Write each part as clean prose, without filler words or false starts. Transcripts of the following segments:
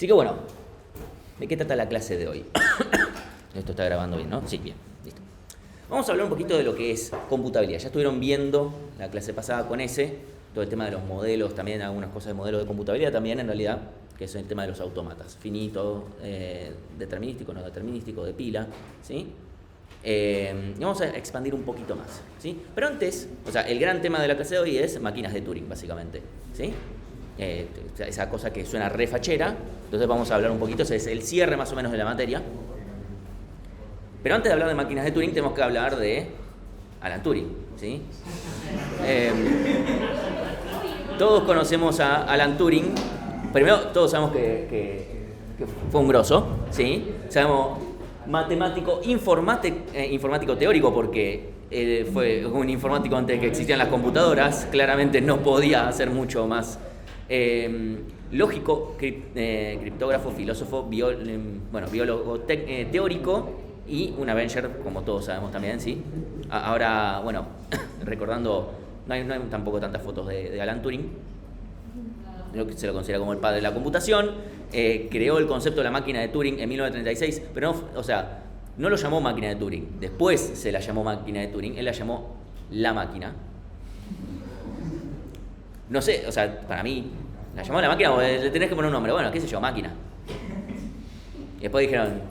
Así que bueno, ¿de qué trata la clase de hoy? Esto está grabando bien, ¿no? Sí, bien, listo. Vamos a hablar un poquito de lo que es computabilidad. Ya estuvieron viendo la clase pasada con ese, todo el tema de los modelos, también algunas cosas de modelos de computabilidad también en realidad, que es el tema de los autómatas, finito, determinístico, no determinístico, de pila, ¿sí? Y vamos a expandir un poquito más, ¿sí? Pero antes, o sea, el gran tema de la clase de hoy es máquinas de Turing, básicamente, ¿sí? Esa cosa que suena re fachera, entonces vamos a hablar un poquito, ese es el cierre más o menos de la materia. Pero antes de hablar de máquinas de Turing, tenemos que hablar de Alan Turing, ¿sí? Todos conocemos a Alan Turing. Primero, todos sabemos que fue un grosso, ¿sí? Sabemos matemático, informático teórico, porque fue un informático antes de que existieran las computadoras, claramente no podía hacer mucho más. Lógico, criptógrafo, filósofo, biólogo teórico y un Avenger, como todos sabemos también, ¿sí? Ahora, bueno, recordando, no hay tampoco tantas fotos de Alan Turing, se lo considera como el padre de la computación, creó el concepto de la máquina de Turing en 1936, pero no lo llamó máquina de Turing, después se la llamó máquina de Turing, él la llamó la máquina. No sé, o sea, para mí, la llamó la máquina o le tenés que poner un nombre, bueno, qué sé yo, máquina. Y después dijeron,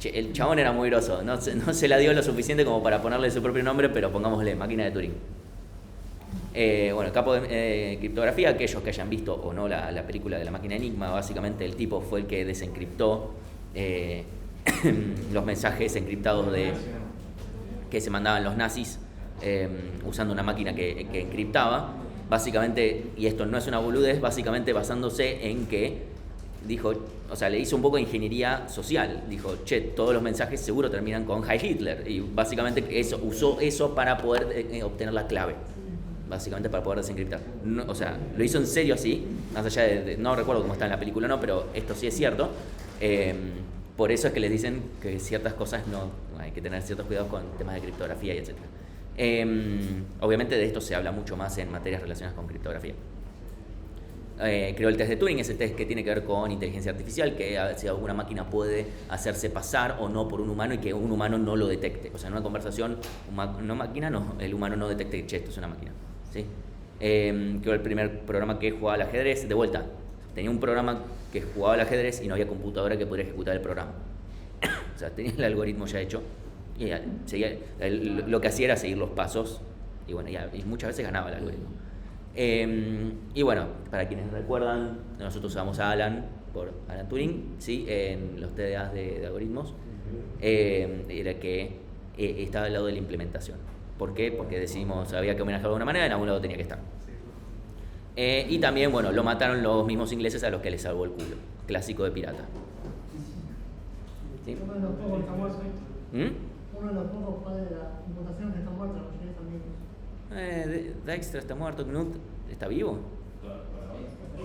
che, el chabón era muy groso, no se la dio lo suficiente como para ponerle su propio nombre, pero pongámosle máquina de Turing. Bueno, capo de criptografía, aquellos que hayan visto o no la película de la máquina Enigma, básicamente el tipo fue el que desencriptó los mensajes encriptados que se mandaban los nazis usando una máquina que encriptaba. Básicamente, y esto no es una boludez, básicamente basándose en que dijo, o sea, le hizo un poco de ingeniería social. Dijo, che, todos los mensajes seguro terminan con Heil Hitler. Y básicamente usó eso para poder obtener la clave. Básicamente para poder desencriptar. No, o sea, lo hizo en serio así, más allá no recuerdo cómo está en la película, no, pero esto sí es cierto. Por eso es que les dicen que ciertas cosas no hay que tener ciertos cuidados con temas de criptografía y etc. Obviamente de esto se habla mucho más en materias relacionadas con criptografía. Creó el test de Turing, ese test que tiene que ver con inteligencia artificial, que si alguna máquina puede hacerse pasar o no por un humano y que un humano no lo detecte. O sea, en una conversación, el humano no detecte, che, esto es una máquina, ¿sí? Creó el primer programa que jugaba al ajedrez. De vuelta, tenía un programa que jugaba al ajedrez y no había computadora que pudiera ejecutar el programa. O sea, tenía el algoritmo ya hecho y lo que hacía era seguir los pasos y bueno, y muchas veces ganaba el algoritmo. Y bueno, para quienes recuerdan, nosotros usamos a Alan por Alan Turing, ¿sí? En los TDAs de algoritmos. Era que estaba al lado de la implementación. ¿Por qué? Porque decidimos, había que homenajearlo de alguna manera, en algún lado tenía que estar. Y también, bueno, lo mataron los mismos ingleses a los que les salvó el culo. Clásico de pirata. ¿Sí? Uno de los pocos está muerto. Uno de los pocos padres de la computación que está muerto, los que están vivos. Dijkstra está muerto, Knut está vivo.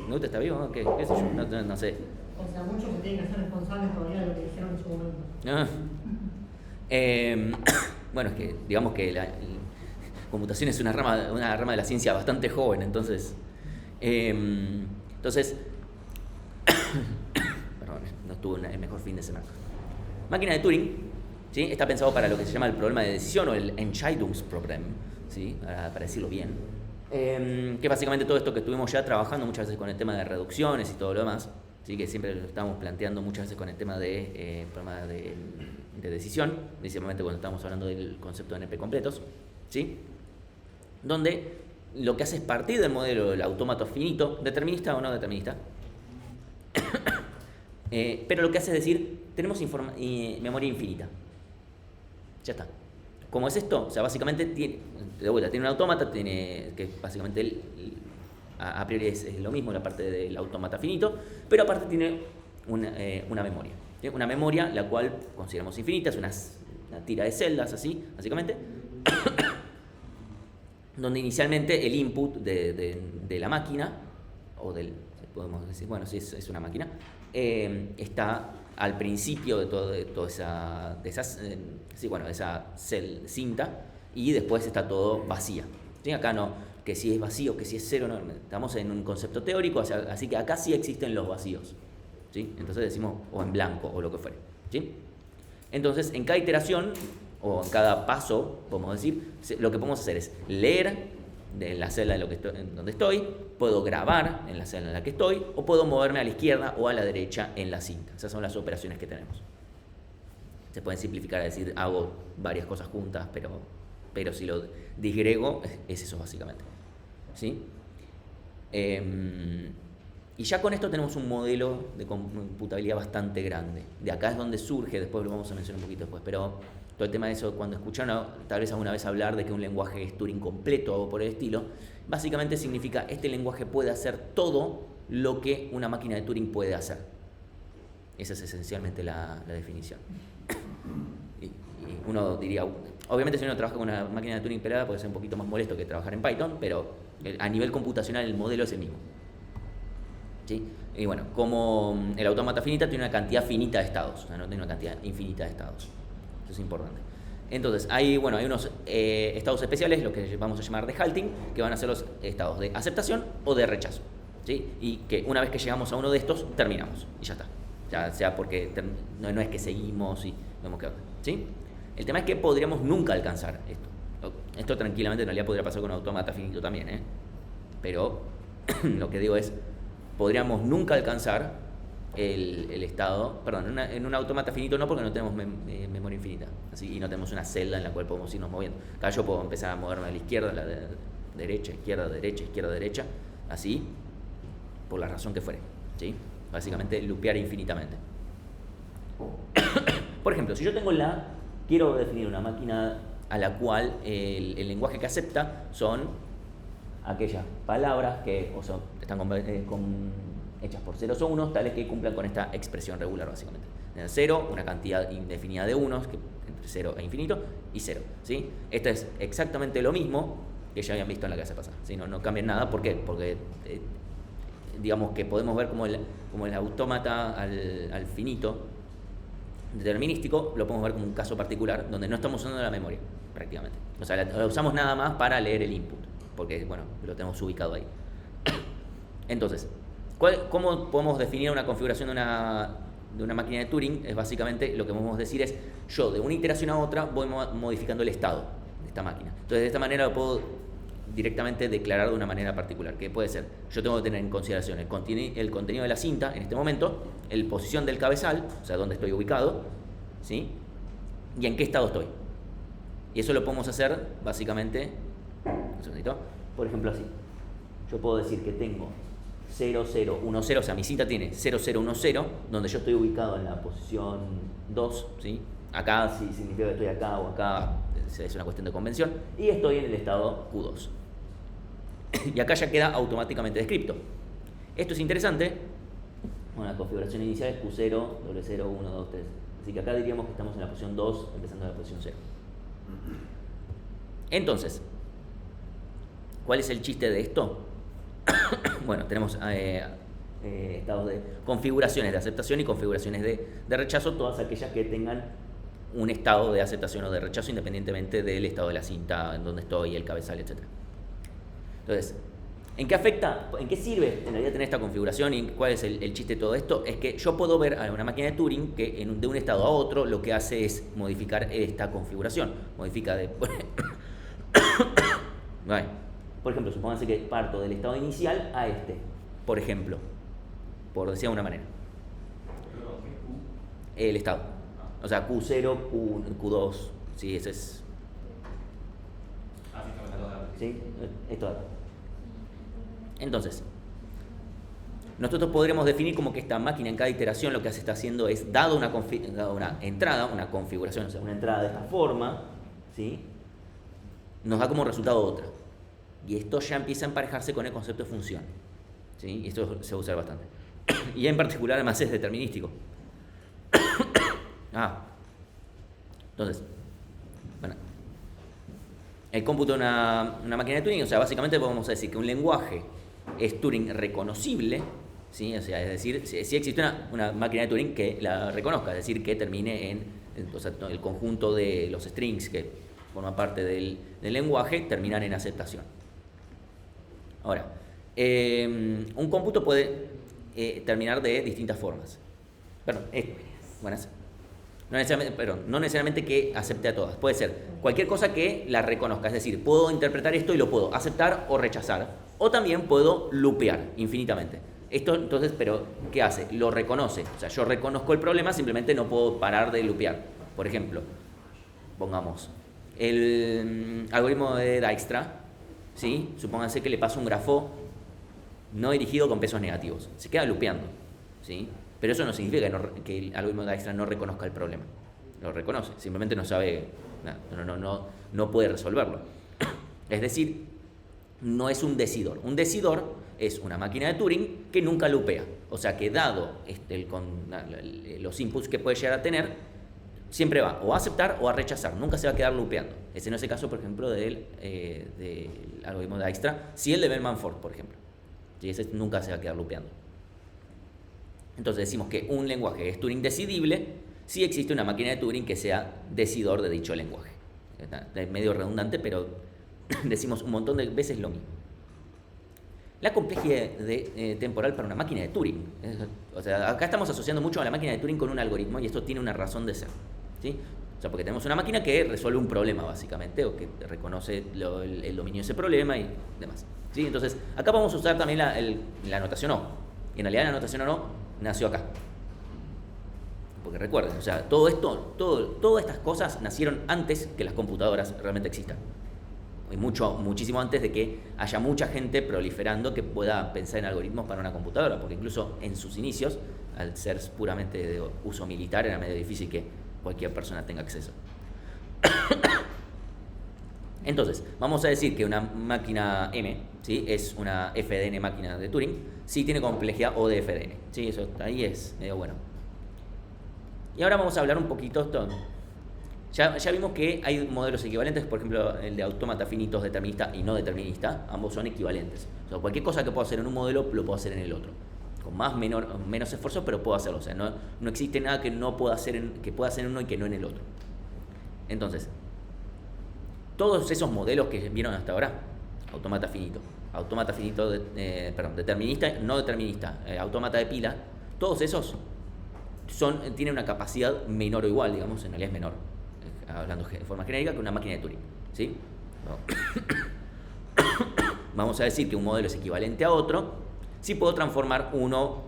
Knut está vivo, ¿qué sé yo? No sé. O sea, muchos se tienen que ser responsables todavía de lo que dijeron en su momento. Bueno, es que digamos que la computación es una rama de la ciencia bastante joven, entonces perdón, no estuvo el mejor fin de semana. Máquina de Turing, ¿sí? Está pensado para lo que se llama el problema de decisión o el Entscheidungsproblem, ¿sí? Para decirlo bien, que básicamente todo esto que estuvimos ya trabajando muchas veces con el tema de reducciones y todo lo demás, ¿sí? Que siempre lo estamos planteando muchas veces con el tema de problema de decisión, principalmente cuando estamos hablando del concepto de NP completos, ¿sí? Donde lo que hace es partir del modelo del autómata finito, determinista o no determinista, pero lo que hace es decir, tenemos memoria infinita. Ya está. ¿Cómo es esto? O sea, básicamente tiene un autómata, que básicamente a priori es lo mismo, la parte del autómata finito, pero aparte tiene una memoria. Una memoria la cual consideramos infinita, es una tira de celdas así, básicamente, donde inicialmente el input de la máquina, o podemos decir, bueno, si es una máquina, está al principio de esa cinta, y después está todo vacía. ¿Sí? Acá no, que si es vacío, que si es cero, no, estamos en un concepto teórico, así que acá sí existen los vacíos. ¿sí? Entonces decimos o en blanco o lo que fuere, ¿sí? Entonces, en cada iteración o en cada paso, podemos decir, lo que podemos hacer es leer de la celda en donde estoy, puedo grabar en la celda en la que estoy, o puedo moverme a la izquierda o a la derecha en la cinta. Esas son las operaciones que tenemos. Se pueden simplificar a decir, hago varias cosas juntas, pero si lo disgrego, es eso básicamente, ¿sí? Y ya con esto tenemos un modelo de computabilidad bastante grande. De acá es donde surge, después lo vamos a mencionar un poquito después, pero todo el tema de eso, cuando escucharon tal vez alguna vez hablar de que un lenguaje es Turing completo o por el estilo, básicamente significa este lenguaje puede hacer todo lo que una máquina de Turing puede hacer. Esa es esencialmente la definición. Y uno diría, obviamente si uno trabaja con una máquina de Turing pelada puede ser un poquito más molesto que trabajar en Python, pero a nivel computacional el modelo es el mismo, ¿sí? Y bueno, como el autómata finita tiene una cantidad finita de estados, o sea, no tiene una cantidad infinita de estados. Eso es importante. Entonces, hay unos estados especiales, lo que vamos a llamar de halting, que van a ser los estados de aceptación o de rechazo, ¿sí? Y que una vez que llegamos a uno de estos, terminamos y ya está. Ya sea porque no es que seguimos y vemos que, ¿sí? El tema es que podríamos nunca alcanzar esto. Esto tranquilamente en realidad podría pasar con un autómata finito también, pero lo que digo es, podríamos nunca alcanzar el estado, perdón, en un autómata finito no, porque no tenemos memoria infinita, así, y no tenemos una celda en la cual podemos irnos moviendo. Acá yo puedo empezar a moverme a la izquierda, a la derecha, izquierda, derecha, así, por la razón que fuere, ¿sí? Básicamente loopear infinitamente. Por ejemplo, si yo quiero definir una máquina a la cual el lenguaje que acepta son aquellas palabras que están hechas por ceros o unos, tales que cumplan con esta expresión regular básicamente. En el 0, una cantidad indefinida de unos, entre 0 e infinito, y 0, ¿sí? Esto es exactamente lo mismo que ya habían visto en la clase pasada, ¿sí? No cambia nada. ¿Por qué? Porque digamos que podemos ver como el autómata al finito determinístico lo podemos ver como un caso particular donde no estamos usando la memoria prácticamente. O sea, la usamos nada más para leer el input, porque bueno, lo tenemos ubicado ahí. Entonces, ¿cómo podemos definir una configuración de una máquina de Turing? Es básicamente lo que podemos decir es, yo de una iteración a otra voy modificando el estado de esta máquina. Entonces, de esta manera lo puedo directamente declarar de una manera particular, que puede ser, yo tengo que tener en consideración el contenido de la cinta en este momento, la posición del cabezal, o sea, dónde estoy ubicado, ¿sí? Y en qué estado estoy. Y eso lo podemos hacer básicamente, un segundito, por ejemplo así. Yo puedo decir que tengo 0, 0, 1, 0, o sea, mi cinta tiene 0, 0, 1, 0, donde yo estoy ubicado en la posición 2, ¿sí? Acá sí significa que estoy acá o acá, es una cuestión de convención, y estoy en el estado Q2. Y acá ya queda automáticamente descripto. Esto es interesante. Bueno, la configuración inicial es Q0, W0, 1, 2, 3. Así que acá diríamos que estamos en la posición 2, empezando en la posición 0. Entonces, ¿cuál es el chiste de esto? Bueno, tenemos estados de configuraciones de aceptación y configuraciones de rechazo, todas aquellas que tengan un estado de aceptación o de rechazo independientemente del estado de la cinta, en donde estoy, el cabezal, etc. Entonces, ¿en qué afecta? ¿En qué sirve en realidad tener esta configuración y cuál es el chiste de todo esto? Es que yo puedo ver a una máquina de Turing que de un estado a otro lo que hace es modificar esta configuración. Modifica de... Por ejemplo, supónganse que parto del estado inicial a este, por ejemplo, por decir de una manera. El estado. O sea, Q0, Q2, sí, ese es... ¿Sí? Esto de acá. Entonces, nosotros podremos definir como que esta máquina en cada iteración lo que está haciendo es, dado una entrada, una configuración, o sea, una entrada de esta forma, ¿sí? Nos da como resultado otra. Y esto ya empieza a emparejarse con el concepto de función, ¿sí? Y esto se va a usar bastante. Y en particular además es determinístico. Entonces, bueno, el cómputo de una máquina de Turing, o sea, básicamente podemos decir que un lenguaje es Turing reconocible, ¿sí? O sea, es decir, si existe una máquina de Turing que la reconozca, es decir, que termine o sea, el conjunto de los strings que forman parte del lenguaje terminan en aceptación. Ahora, un cómputo puede terminar de distintas formas. Perdón, buenas. No necesariamente que acepte a todas. Puede ser cualquier cosa que la reconozca. Es decir, puedo interpretar esto y lo puedo aceptar o rechazar. O también puedo lupear infinitamente. Esto entonces, pero ¿qué hace? Lo reconoce. O sea, yo reconozco el problema, simplemente no puedo parar de lupear. Por ejemplo, pongamos el algoritmo de Dijkstra, ¿sí? Supónganse que le paso un grafo no dirigido con pesos negativos. Se queda lupeando, ¿sí? Pero eso no significa que el algoritmo de Dijkstra no reconozca el problema. Lo reconoce, simplemente no sabe, no puede resolverlo. Es decir, no es un decidor. Un decidor es una máquina de Turing que nunca lupea. O sea que dado los inputs que puede llegar a tener, siempre va o a aceptar o a rechazar. Nunca se va a quedar lupeando. Ese no es el caso, por ejemplo, del algoritmo de Dijkstra. Si el de Bellman-Ford, por ejemplo. ¿Sí? Ese nunca se va a quedar lupeando. Entonces decimos que un lenguaje es Turing decidible si existe una máquina de Turing que sea decidor de dicho lenguaje. Es medio redundante, pero decimos un montón de veces lo mismo. La complejidad temporal para una máquina de Turing. O sea, acá estamos asociando mucho a la máquina de Turing con un algoritmo y esto tiene una razón de ser. ¿Sí? O sea, porque tenemos una máquina que resuelve un problema básicamente, o que reconoce el dominio de ese problema y demás. ¿Sí? Entonces, acá vamos a usar también la notación O. Y en realidad la notación O nació acá. Porque recuerden, o sea, todas estas cosas nacieron antes que las computadoras realmente existan. Y muchísimo antes de que haya mucha gente proliferando que pueda pensar en algoritmos para una computadora, porque incluso en sus inicios, al ser puramente de uso militar, era medio difícil que cualquier persona tenga acceso. Entonces, vamos a decir que una máquina M, ¿sí? Es una FDN máquina de Turing, sí tiene complejidad O de FDN. ¿Sí? Eso ahí es medio bueno. Y ahora vamos a hablar un poquito. Ya vimos que hay modelos equivalentes, por ejemplo, el de autómata finitos determinista y no determinista, ambos son equivalentes. O sea, cualquier cosa que puedo hacer en un modelo, lo puedo hacer en el otro. Con menos esfuerzo, pero puedo hacerlo. O sea, no existe nada que no pueda hacer que pueda hacer en uno y que no en el otro. Entonces, todos esos modelos que vieron hasta ahora, autómata finito, determinista, no determinista, autómata de pila, todos esos tienen una capacidad menor o igual, digamos, en realidad es menor, hablando de forma genérica, que una máquina de Turing, ¿sí? Vamos a decir que un modelo es equivalente a otro si puedo transformar uno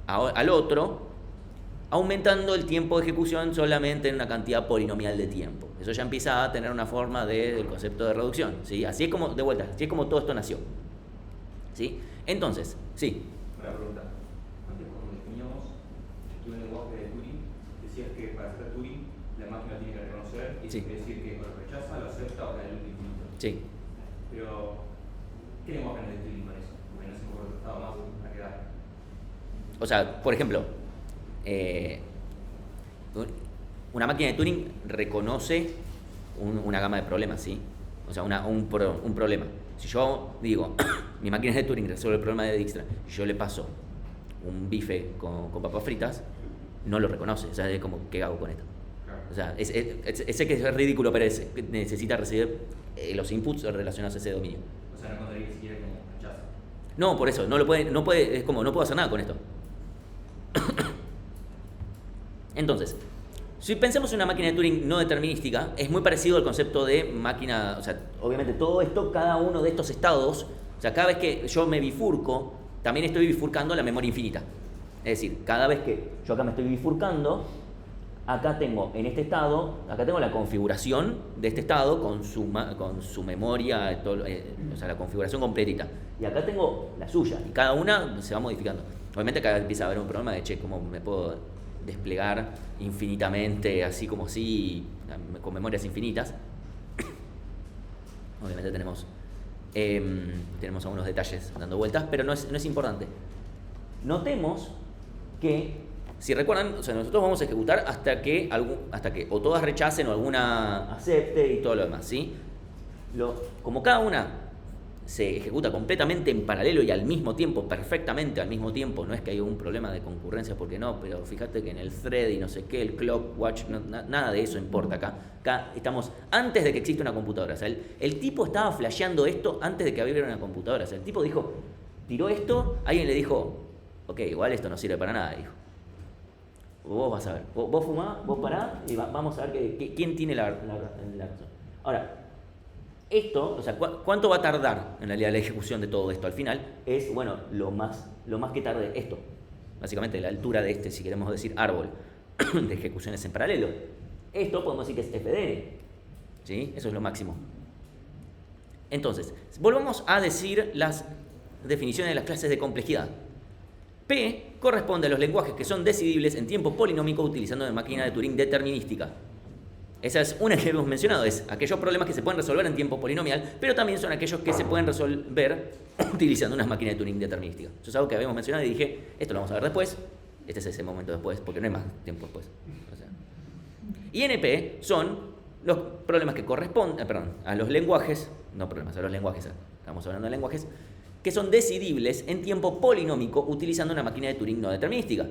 al otro aumentando el tiempo de ejecución solamente en una cantidad polinomial de tiempo. Eso ya empieza a tener una forma del concepto de reducción, ¿sí? Así es como todo esto nació, ¿sí? Entonces, sí. Una pregunta. Antes cuando definíamos que un lenguaje de Turing, decías que para hacer Turing la máquina tiene que reconocer y sí. Quiere decir que lo rechaza, lo acepta o da el infinito. Sí. Pero, ¿qué lenguaje no es de Turing con eso? Porque no se me ocurre otro estado más a quedar. O sea, por ejemplo, una máquina de Turing reconoce una gama de problemas, ¿sí? O sea, un problema. Si yo digo, mi máquina de Turing resuelve el problema de Dijkstra y yo le paso un bife con papas fritas, no lo reconoce. O sea, es como, ¿qué hago con esto? Claro. O sea, sé que es ridículo, pero necesita recibir los inputs relacionados a ese dominio. O sea, no encontraría siquiera como rechazo. No, por eso, no puede, es como, no puedo hacer nada con esto. Entonces, si pensamos en una máquina de Turing no determinística, es muy parecido al concepto de máquina, o sea, obviamente todo esto, cada uno de estos estados, o sea, cada vez que yo me bifurco, también estoy bifurcando la memoria infinita. Es decir, cada vez que yo acá me estoy bifurcando, acá tengo en este estado, acá tengo la configuración de este estado con su memoria, o sea, la configuración completita. Y acá tengo la suya, y cada una se va modificando. Obviamente acá empieza a haber un problema de, ¿cómo me puedo desplegar infinitamente, así como así, con memorias infinitas? Obviamente tenemos algunos detalles dando vueltas, pero no es importante. Notemos que, si recuerdan, o sea, nosotros vamos a ejecutar hasta que o todas rechacen o alguna acepte y todo lo demás, ¿sí? Como cada una se ejecuta completamente en paralelo y al mismo tiempo, perfectamente al mismo tiempo, no es que haya un problema de concurrencia, porque no, pero fíjate que en el thread y no sé qué, el clock watch, nada de eso importa acá. Acá estamos antes de que exista una computadora. O sea, el tipo estaba flasheando esto antes de que abriera una computadora. O sea, el tipo tiró esto, alguien le dijo, ok, igual esto no sirve para nada, dijo. Vos vas a ver. Vos fumá, vos pará y vamos a ver quién tiene la razón. Ahora, esto, o sea, ¿cuánto va a tardar en realidad la ejecución de todo esto? Al final es, bueno, lo más que tarde esto. Básicamente la altura de este, si queremos decir árbol de ejecuciones en paralelo. Esto podemos decir que es FDN. ¿Sí? Eso es lo máximo. Entonces, volvamos a decir las definiciones de las clases de complejidad. P corresponde a los lenguajes que son decidibles en tiempo polinómico utilizando una máquina de Turing determinística. Esa es una que hemos mencionado, es aquellos problemas que se pueden resolver en tiempo polinomial, pero también son aquellos que se pueden resolver utilizando unas máquinas de Turing determinísticas. Eso es algo que habíamos mencionado y dije, esto lo vamos a ver después, este es ese momento después, porque no hay más tiempo después. O sea. Y NP son los problemas que corresponden, a los lenguajes, no problemas, a los lenguajes, estamos hablando de lenguajes, que son decidibles en tiempo polinómico utilizando una máquina de Turing no determinística.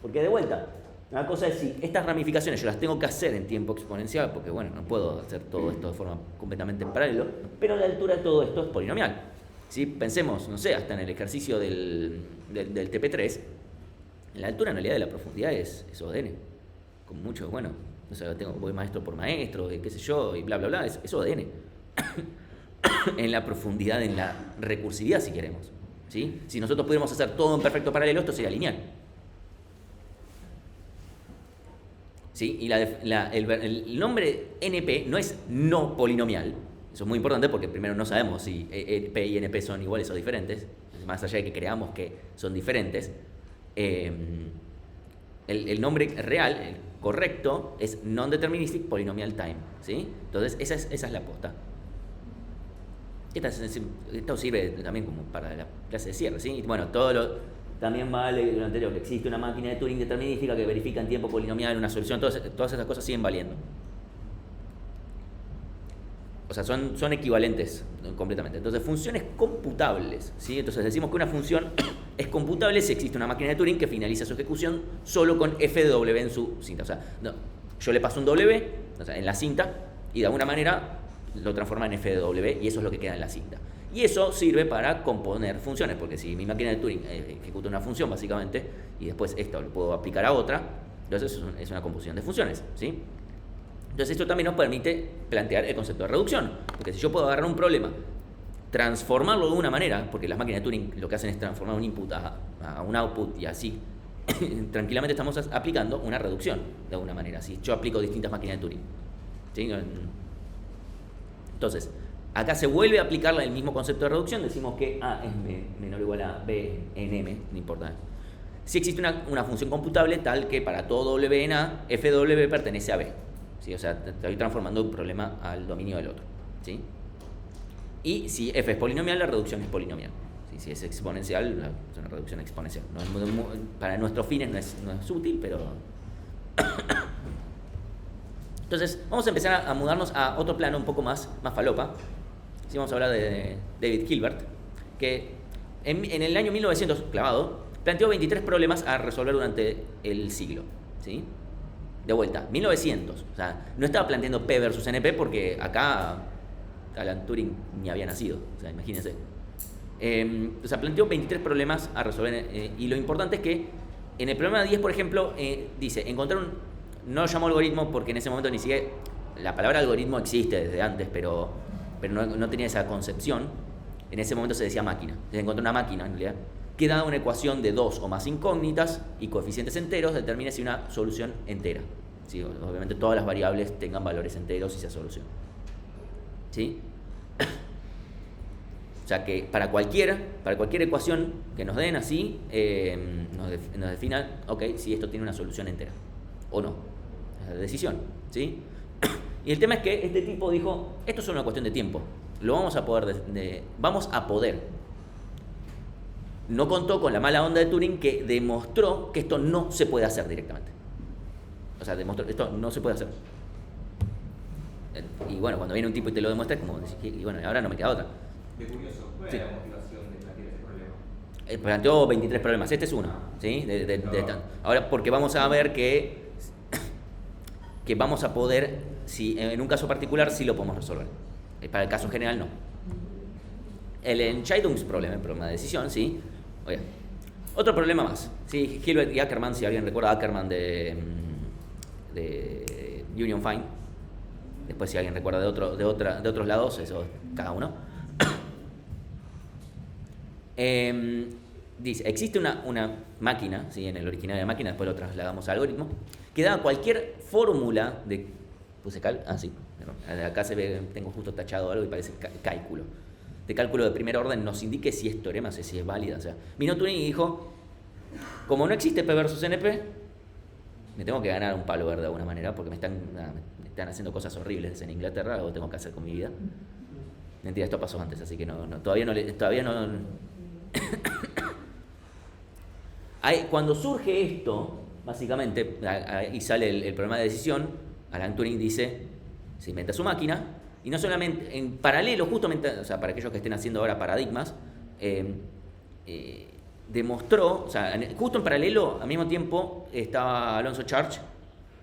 Porque de vuelta, una cosa es si estas ramificaciones yo las tengo que hacer en tiempo exponencial, porque bueno, no puedo hacer todo esto de forma completamente en paralelo, pero la altura de todo esto es polinomial. Si pensemos, no sé, hasta en el ejercicio del TP3, la altura en realidad de la profundidad es ODN. Con mucho, bueno, o sea, voy maestro por maestro, qué sé yo, y bla, bla, bla, es ODN. En la profundidad, en la recursividad, si queremos. ¿Sí? Si nosotros pudiéramos hacer todo en perfecto paralelo, esto sería lineal. ¿Sí? Y el nombre NP no es no polinomial. Eso es muy importante porque primero no sabemos si P y NP son iguales o diferentes. Más allá de que creamos que son diferentes. El nombre real, el correcto, es Non-Deterministic Polynomial Time. ¿Sí? Entonces, esa es la aposta. Esto sirve también como para la clase de cierre, ¿sí? Bueno, también vale lo anterior, que existe una máquina de Turing determinística que verifica en tiempo polinomial una solución, todas esas cosas siguen valiendo. O sea, son equivalentes completamente. Entonces, funciones computables, ¿sí? Entonces decimos que una función es computable si existe una máquina de Turing que finaliza su ejecución solo con f de w en su cinta. O sea, yo le paso un w, o sea, en la cinta y de alguna manera lo transforma en f de w y eso es lo que queda en la cinta. Y eso sirve para componer funciones, porque si mi máquina de Turing ejecuta una función básicamente y después esto lo puedo aplicar a otra, entonces es una composición de funciones, ¿sí? Entonces esto también nos permite plantear el concepto de reducción, porque si yo puedo agarrar un problema, transformarlo de una manera, porque las máquinas de Turing lo que hacen es transformar un input a un output y así, tranquilamente estamos aplicando una reducción de alguna manera, si yo aplico distintas máquinas de Turing, ¿sí? Entonces, acá se vuelve a aplicar el mismo concepto de reducción, decimos que A es menor o igual a B en M, no importa. Si existe una función computable tal que para todo W en A, f de W pertenece a B. ¿Sí? O sea, estoy transformando un problema al dominio del otro. ¿Sí? Y si f es polinomial, la reducción es polinomial. ¿Sí? Si es exponencial, es una reducción exponencial. Para nuestros fines no es útil, pero... Entonces, vamos a empezar a mudarnos a otro plano un poco más falopa. Sí, vamos a hablar de David Hilbert, que en el año 1900, clavado, planteó 23 problemas a resolver durante el siglo. ¿Sí? De vuelta, 1900. O sea, no estaba planteando P versus NP porque acá Alan Turing ni había nacido. O sea, imagínense. O sea, planteó 23 problemas a resolver. Y lo importante es que en el problema 10, por ejemplo, dice, encontrar no lo llamó algoritmo porque en ese momento ni siquiera... La palabra algoritmo existe desde antes, pero no tenía esa concepción. En ese momento se decía máquina. Se encontró una máquina, en realidad, que dada una ecuación de 2 o más incógnitas y coeficientes enteros, determina si una solución entera. ¿Sí? Obviamente todas las variables tengan valores enteros y sea solución. ¿Sí? O sea que para cualquier ecuación que nos den así, nos defina, ok, si esto tiene una solución entera o no. Es la decisión, ¿sí? Y el tema es que este tipo dijo, esto es una cuestión de tiempo, lo vamos a poder. No contó con la mala onda de Turing que demostró que esto no se puede hacer directamente. O sea, demostró que esto no se puede hacer. Y bueno, cuando viene un tipo y te lo demuestra, es como, y bueno, ahora no me queda otra. Qué curioso, ¿cuál era la motivación de plantear ese problema? Planteó 23 problemas, este es uno, ¿sí? Ahora, porque vamos a ver que vamos a poder, si en un caso particular sí lo podemos resolver. Para el caso general no. El Entscheidungsproblem, el problema de decisión, ¿sí? Oye, Otro problema más. Sí, Hilbert y Ackermann, si alguien recuerda Ackermann de Union Fine. Después si alguien recuerda de otros lados, eso cada uno. Dice, existe una máquina, ¿sí? En el original de la máquina, después lo trasladamos al algoritmo, que da cualquier fórmula de... ¿Puse cal? Ah, sí. Acá se ve, tengo justo tachado algo y parece cálculo. De cálculo de primer orden nos indique si es teorema, si es válida. O sea, vino Turing y dijo, como no existe P versus NP, me tengo que ganar un palo verde de alguna manera porque me están haciendo cosas horribles en Inglaterra, algo tengo que hacer con mi vida. Mentira, esto pasó antes, así que todavía no. Cuando surge esto, básicamente, y sale el problema de decisión, Alan Turing dice, se inventa su máquina, y no solamente, en paralelo, justamente, o sea, para aquellos que estén haciendo ahora paradigmas, demostró, o sea, justo en paralelo, al mismo tiempo, estaba Alonzo Church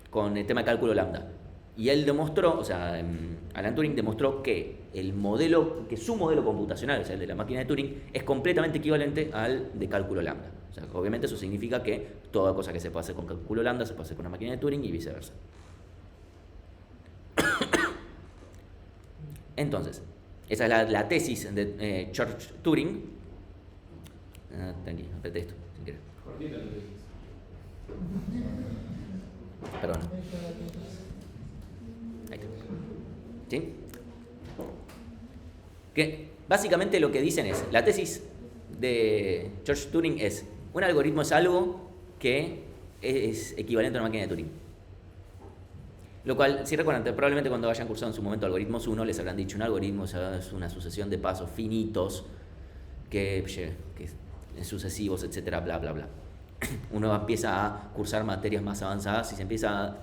con el tema de cálculo lambda. Y él demostró, o sea, Alan Turing demostró que su modelo computacional, o sea, el de la máquina de Turing, es completamente equivalente al de cálculo lambda. O sea, obviamente eso significa que toda cosa que se puede hacer con cálculo lambda se puede hacer con una máquina de Turing y viceversa. Entonces, esa es la tesis de Church-Turing. Tranquilo, apreté esto, sin querer. Perdón. Ahí está. ¿Sí? Que básicamente lo que dicen es, la tesis de Church-Turing es, un algoritmo es algo que es equivalente a una máquina de Turing. Lo cual, si recuerdan, probablemente cuando hayan cursado en su momento algoritmos 1, les habrán dicho un algoritmo es una sucesión de pasos finitos que sucesivos, etcétera, bla, bla, bla. Uno empieza a cursar materias más avanzadas y se empieza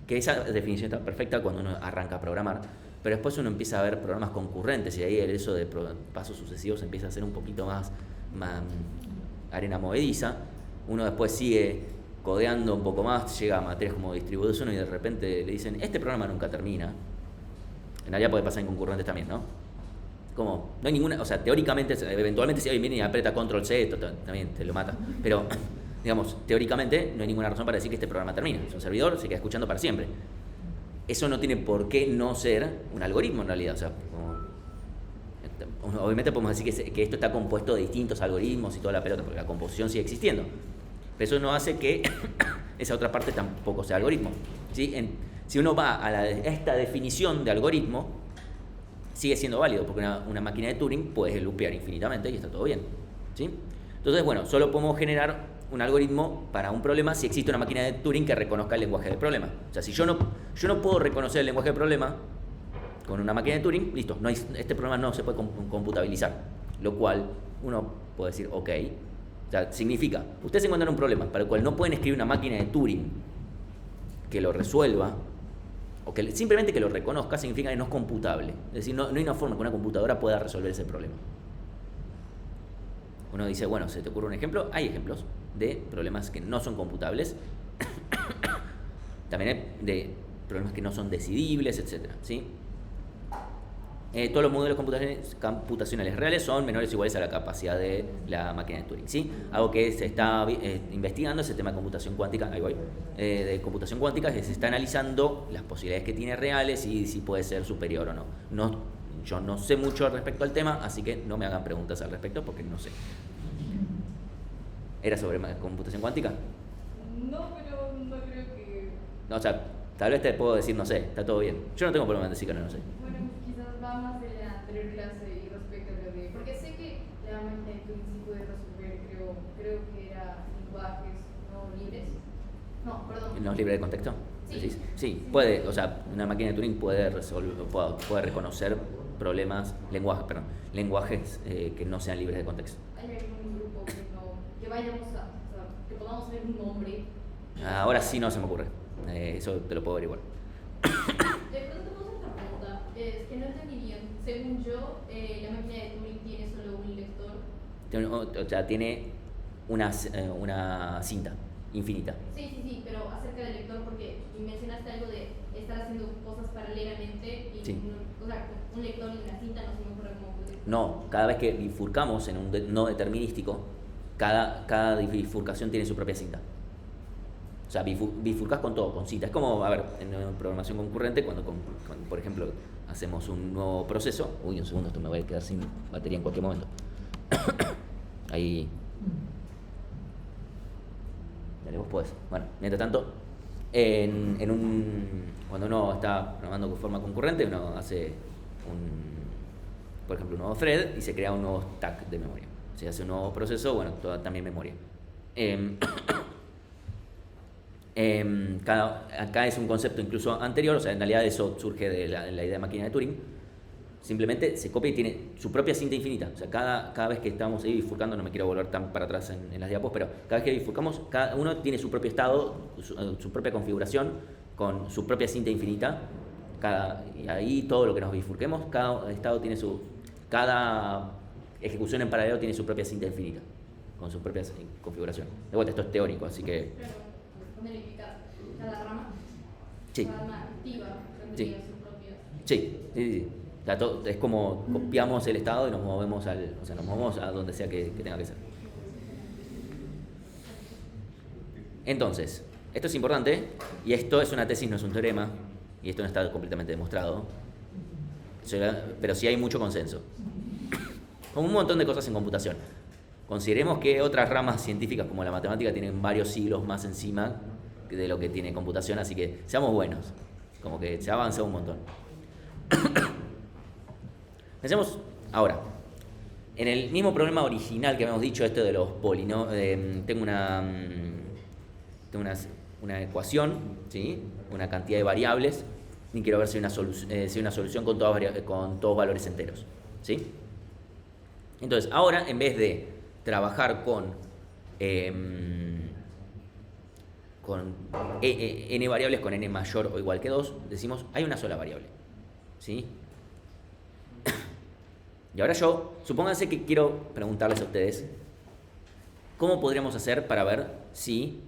que esa definición está perfecta cuando uno arranca a programar, pero después uno empieza a ver programas concurrentes y ahí eso de pasos sucesivos empieza a ser un poquito más arena movediza. Uno después sigue codeando un poco más, llega a materias como distribución y de repente le dicen, este programa nunca termina. En realidad puede pasar en concurrentes también, ¿no? Como, no hay ninguna, o sea, teóricamente, eventualmente si alguien viene y aprieta control C, esto también te lo mata, pero digamos, teóricamente no hay ninguna razón para decir que este programa termina. Es un servidor, se queda escuchando para siempre. Eso no tiene por qué no ser un algoritmo en realidad, o sea, obviamente podemos decir que esto está compuesto de distintos algoritmos y toda la pelota, porque la composición sigue existiendo. Pero eso no hace que esa otra parte tampoco sea algoritmo, ¿sí? Si uno va a esta definición de algoritmo, sigue siendo válido, porque una máquina de Turing puede loopear infinitamente y está todo bien, ¿sí? Entonces, bueno, solo podemos generar un algoritmo para un problema si existe una máquina de Turing que reconozca el lenguaje del problema. O sea, si yo no puedo reconocer el lenguaje del problema con una máquina de Turing, listo, este problema no se puede computabilizar. Lo cual uno puede decir, ok. O sea, significa, ustedes encuentran un problema para el cual no pueden escribir una máquina de Turing que lo resuelva, o que simplemente que lo reconozca, significa que no es computable. Es decir, no hay una forma que una computadora pueda resolver ese problema. Uno dice, bueno, ¿se te ocurre un ejemplo? Hay ejemplos de problemas que no son computables. También hay de problemas que no son decidibles, etc. ¿Sí? Todos los modelos computacionales reales son menores o iguales a la capacidad de la máquina de Turing, ¿sí? Algo que se está investigando es el tema de computación cuántica, de computación cuántica, que se está analizando las posibilidades que tiene reales y si puede ser superior o no. Yo no sé mucho respecto al tema, así que no me hagan preguntas al respecto porque no sé. ¿Era sobre computación cuántica? No, pero no creo que... No, o sea, tal vez te puedo decir, no sé, está todo bien. Yo no tengo problema en decir que no sé. Bueno, quizás va más de la anterior clase y respecto a lo de... Porque sé que la máquina de Turing sí puede resolver, creo que era lenguajes no libres. No, perdón. ¿No es libre de contexto? Sí. Sí, puede, o sea, una máquina de Turing puede reconocer lenguajes que no sean libres de contexto. ¿Hay algún grupo que vayamos o sea, que podamos tener un nombre? Ahora sí no se me ocurre. Eso te lo puedo averiguar. De pronto te puedo hacer otra pregunta. Es que no entendí bien. Según yo, la máquina de Turing tiene solo un lector. O sea, tiene una cinta infinita. Sí, pero acerca del lector, porque mencionaste algo de estar haciendo cosas paralelamente y Sí. o sea, un lector y una cinta, no se me ocurre cómo puede. No, cada vez que bifurcamos en un no determinístico, cada bifurcación tiene su propia cinta. O sea, bifurcas con todo, con cita. Es como, a ver, en programación concurrente, cuando por ejemplo, hacemos un nuevo proceso. Uy, un segundo, esto me voy a quedar sin batería en cualquier momento. Ahí. Dale, vos podés. Bueno, mientras tanto, cuando uno está programando de forma concurrente, uno hace por ejemplo, un nuevo thread y se crea un nuevo stack de memoria. Si hace un nuevo proceso, bueno, también memoria. Acá es un concepto incluso anterior, o sea, en realidad eso surge de la idea de máquina de Turing. Simplemente se copia y tiene su propia cinta infinita. O sea, cada vez que estamos ahí bifurcando, no me quiero volver tan para atrás en las diapos, pero cada vez que bifurcamos, cada uno tiene su propio estado, su propia configuración, con su propia cinta infinita. Y ahí todo lo que nos bifurquemos, cada estado tiene cada ejecución en paralelo tiene su propia cinta infinita, con su propia configuración. De vuelta, esto es teórico, así que... Cada rama, sí. Cada rama activa tendría su propia... Sí. O sea, es como copiamos el estado y nos movemos nos movemos a donde sea que tenga que ser. Entonces, esto es importante, y esto es una tesis, no es un teorema, y esto no está completamente demostrado, pero sí hay mucho consenso. Como un montón de cosas en computación. Consideremos que otras ramas científicas como la matemática tienen varios siglos más encima de lo que tiene computación, así que seamos buenos, como que se ha avanzado un montón. Pensemos ahora, en el mismo problema original que habíamos dicho, de los polinomios, tengo una ecuación, ¿sí? Una cantidad de variables, y quiero ver si hay una solución con todos valores enteros, ¿sí? Entonces, ahora, en vez de trabajar con n variables con n mayor o igual que 2, decimos, hay una sola variable, ¿sí? Y ahora supónganse que quiero preguntarles a ustedes, ¿cómo podríamos hacer para ver si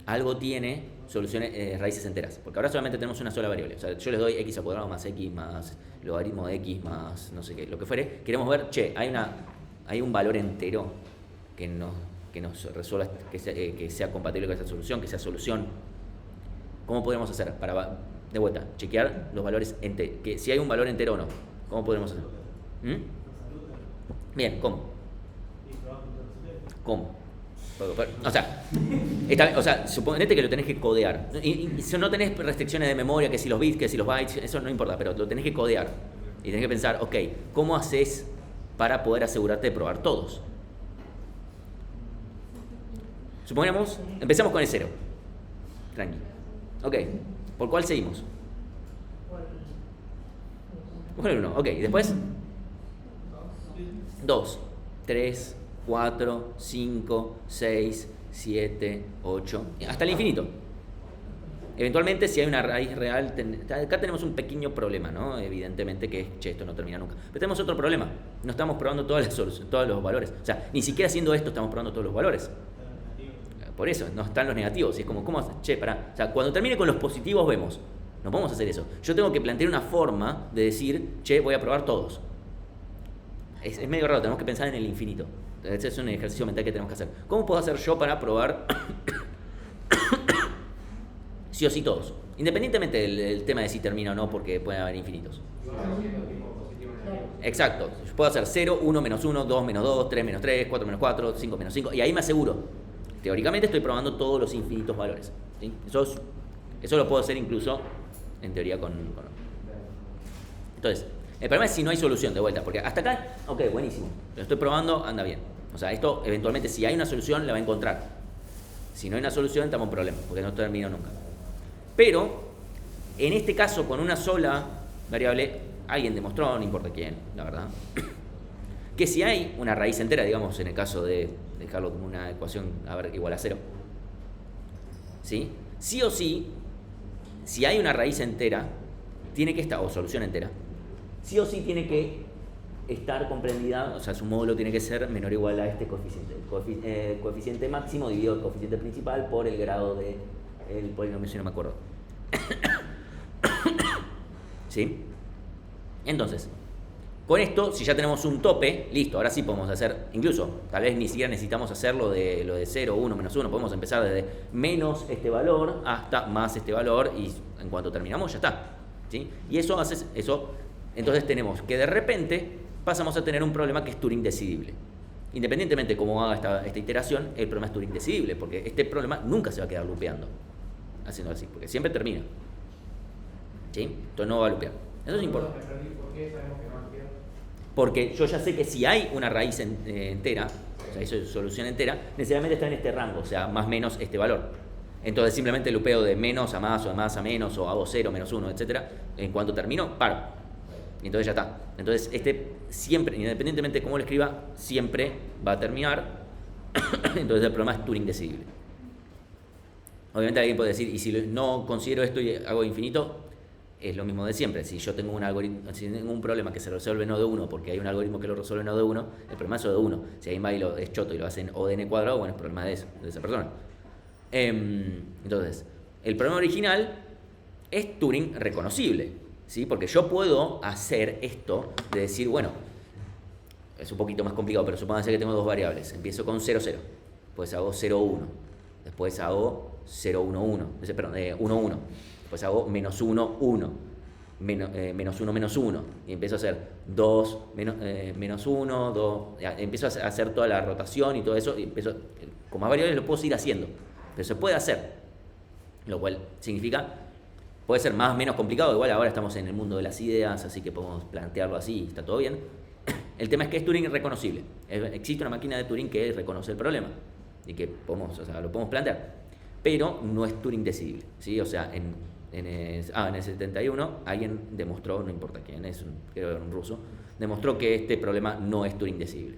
algo tiene soluciones, raíces enteras? Porque ahora solamente tenemos una sola variable. O sea, yo les doy x al cuadrado más x más logaritmo de x más no sé qué, lo que fuere. Queremos ver, hay un valor entero que nos resuelva, que sea compatible con esta solución, que sea solución. ¿Cómo podríamos hacer para, de vuelta, chequear los valores que si hay un valor entero o no? ¿Cómo podemos hacer? Bien, ¿cómo? O sea, suponete que lo tenés que codear. Y si no tenés restricciones de memoria, que si los bits, que si los bytes, eso no importa, pero lo tenés que codear. Y tenés que pensar, ok, ¿cómo haces para poder asegurarte de probar todos? Supongamos, empezamos con el 0. Tranqui. Ok, ¿por cuál seguimos? Con el 1, ok, ¿y después? 2, 3, 4, 5, 6, 7, 8, hasta el infinito. Eventualmente, si hay una raíz real, acá tenemos un pequeño problema, ¿no? Evidentemente que es, esto no termina nunca. Pero tenemos otro problema, no estamos probando todos los valores. O sea, ni siquiera haciendo esto estamos probando todos los valores. Por eso, no están los negativos. Y es como, ¿cómo? O sea, cuando termine con los positivos vemos. No podemos hacer eso. Yo tengo que plantear una forma de decir, voy a probar todos. Es medio raro, tenemos que pensar en el infinito. Ese es un ejercicio mental que tenemos que hacer. ¿Cómo puedo hacer yo para probar sí o sí todos? Independientemente del tema de si termina o no, porque pueden haber infinitos. Exacto. Yo puedo hacer 0, 1, menos 1, 2, menos 2, 3, menos 3, 4, menos 4, 5, menos 5. Y ahí me aseguro. Teóricamente estoy probando todos los infinitos valores, ¿sí? Eso lo puedo hacer incluso en teoría con... Entonces, el problema es si no hay solución, de vuelta, porque hasta acá, ok, buenísimo, lo estoy probando, anda bien. O sea, esto eventualmente si hay una solución la va a encontrar. Si no hay una solución estamos en problema, porque no termino nunca. Pero, en este caso, con una sola variable, alguien demostró, no importa quién, la verdad, que si hay una raíz entera, digamos, en el caso de dejarlo como una ecuación, igual a 0, ¿sí? Sí o sí, si hay una raíz entera, tiene que estar, o solución entera, sí o sí tiene que estar comprendida, o sea, su módulo tiene que ser menor o igual a este coeficiente. El coeficiente máximo dividido el coeficiente principal por el grado del polinomio, si no me acuerdo. ¿Sí? Entonces, Con esto, si ya tenemos un tope, listo, ahora sí podemos hacer, incluso, tal vez ni siquiera necesitamos hacer lo de 0, 1, menos 1, podemos empezar desde menos este valor hasta más este valor y en cuanto terminamos ya está, ¿sí? Y eso entonces tenemos que de repente pasamos a tener un problema que es Turing decidible. Independientemente de cómo haga esta iteración, el problema es Turing decidible, porque este problema nunca se va a quedar loopeando, haciendo así, porque siempre termina, ¿sí? Entonces no va a loopear. Eso es importante. ¿Por qué sabemos que no va a loopear? Porque yo ya sé que si hay una raíz entera, o sea, hay solución entera, necesariamente está en este rango, o sea, más o menos este valor. Entonces simplemente lupeo de menos a más o de más a menos o hago 0, menos 1, etc. En cuanto termino, paro. Y entonces ya está. Entonces siempre, independientemente de cómo lo escriba, siempre va a terminar. Entonces el problema es Turing decidible. Obviamente alguien puede decir, y si no considero esto y hago infinito, es lo mismo de siempre. Si yo tengo un algoritmo, si tengo un problema que se resuelve en O de 1 porque hay un algoritmo que lo resuelve en O de 1, el problema es O de 1. Si alguien va y es choto y lo hace en O de n cuadrado, bueno, es problema de esa persona. Entonces, el problema original es Turing reconocible, ¿sí? Porque yo puedo hacer esto de decir, bueno, es un poquito más complicado, pero supóngase que tengo dos variables. Empiezo con 0, 0, después hago 0, 1, después hago 0, 1, 1, perdón, 1, 1, después hago menos 1, 1, menos 1, menos 1, y empiezo a hacer 2, menos 1, 2, empiezo a hacer toda la rotación y todo eso, y empiezo, con más variables lo puedo seguir haciendo, pero se puede hacer, lo cual significa, puede ser más o menos complicado, igual ahora estamos en el mundo de las ideas, así que podemos plantearlo así, está todo bien. El tema es que es Turing reconocible, existe una máquina de Turing que reconoce el problema, y que lo podemos plantear, pero no es Turing decidible, ¿sí? O sea, en el 71 alguien demostró, no importa quién es, creo que era un ruso, demostró que este problema no es Turing decidible.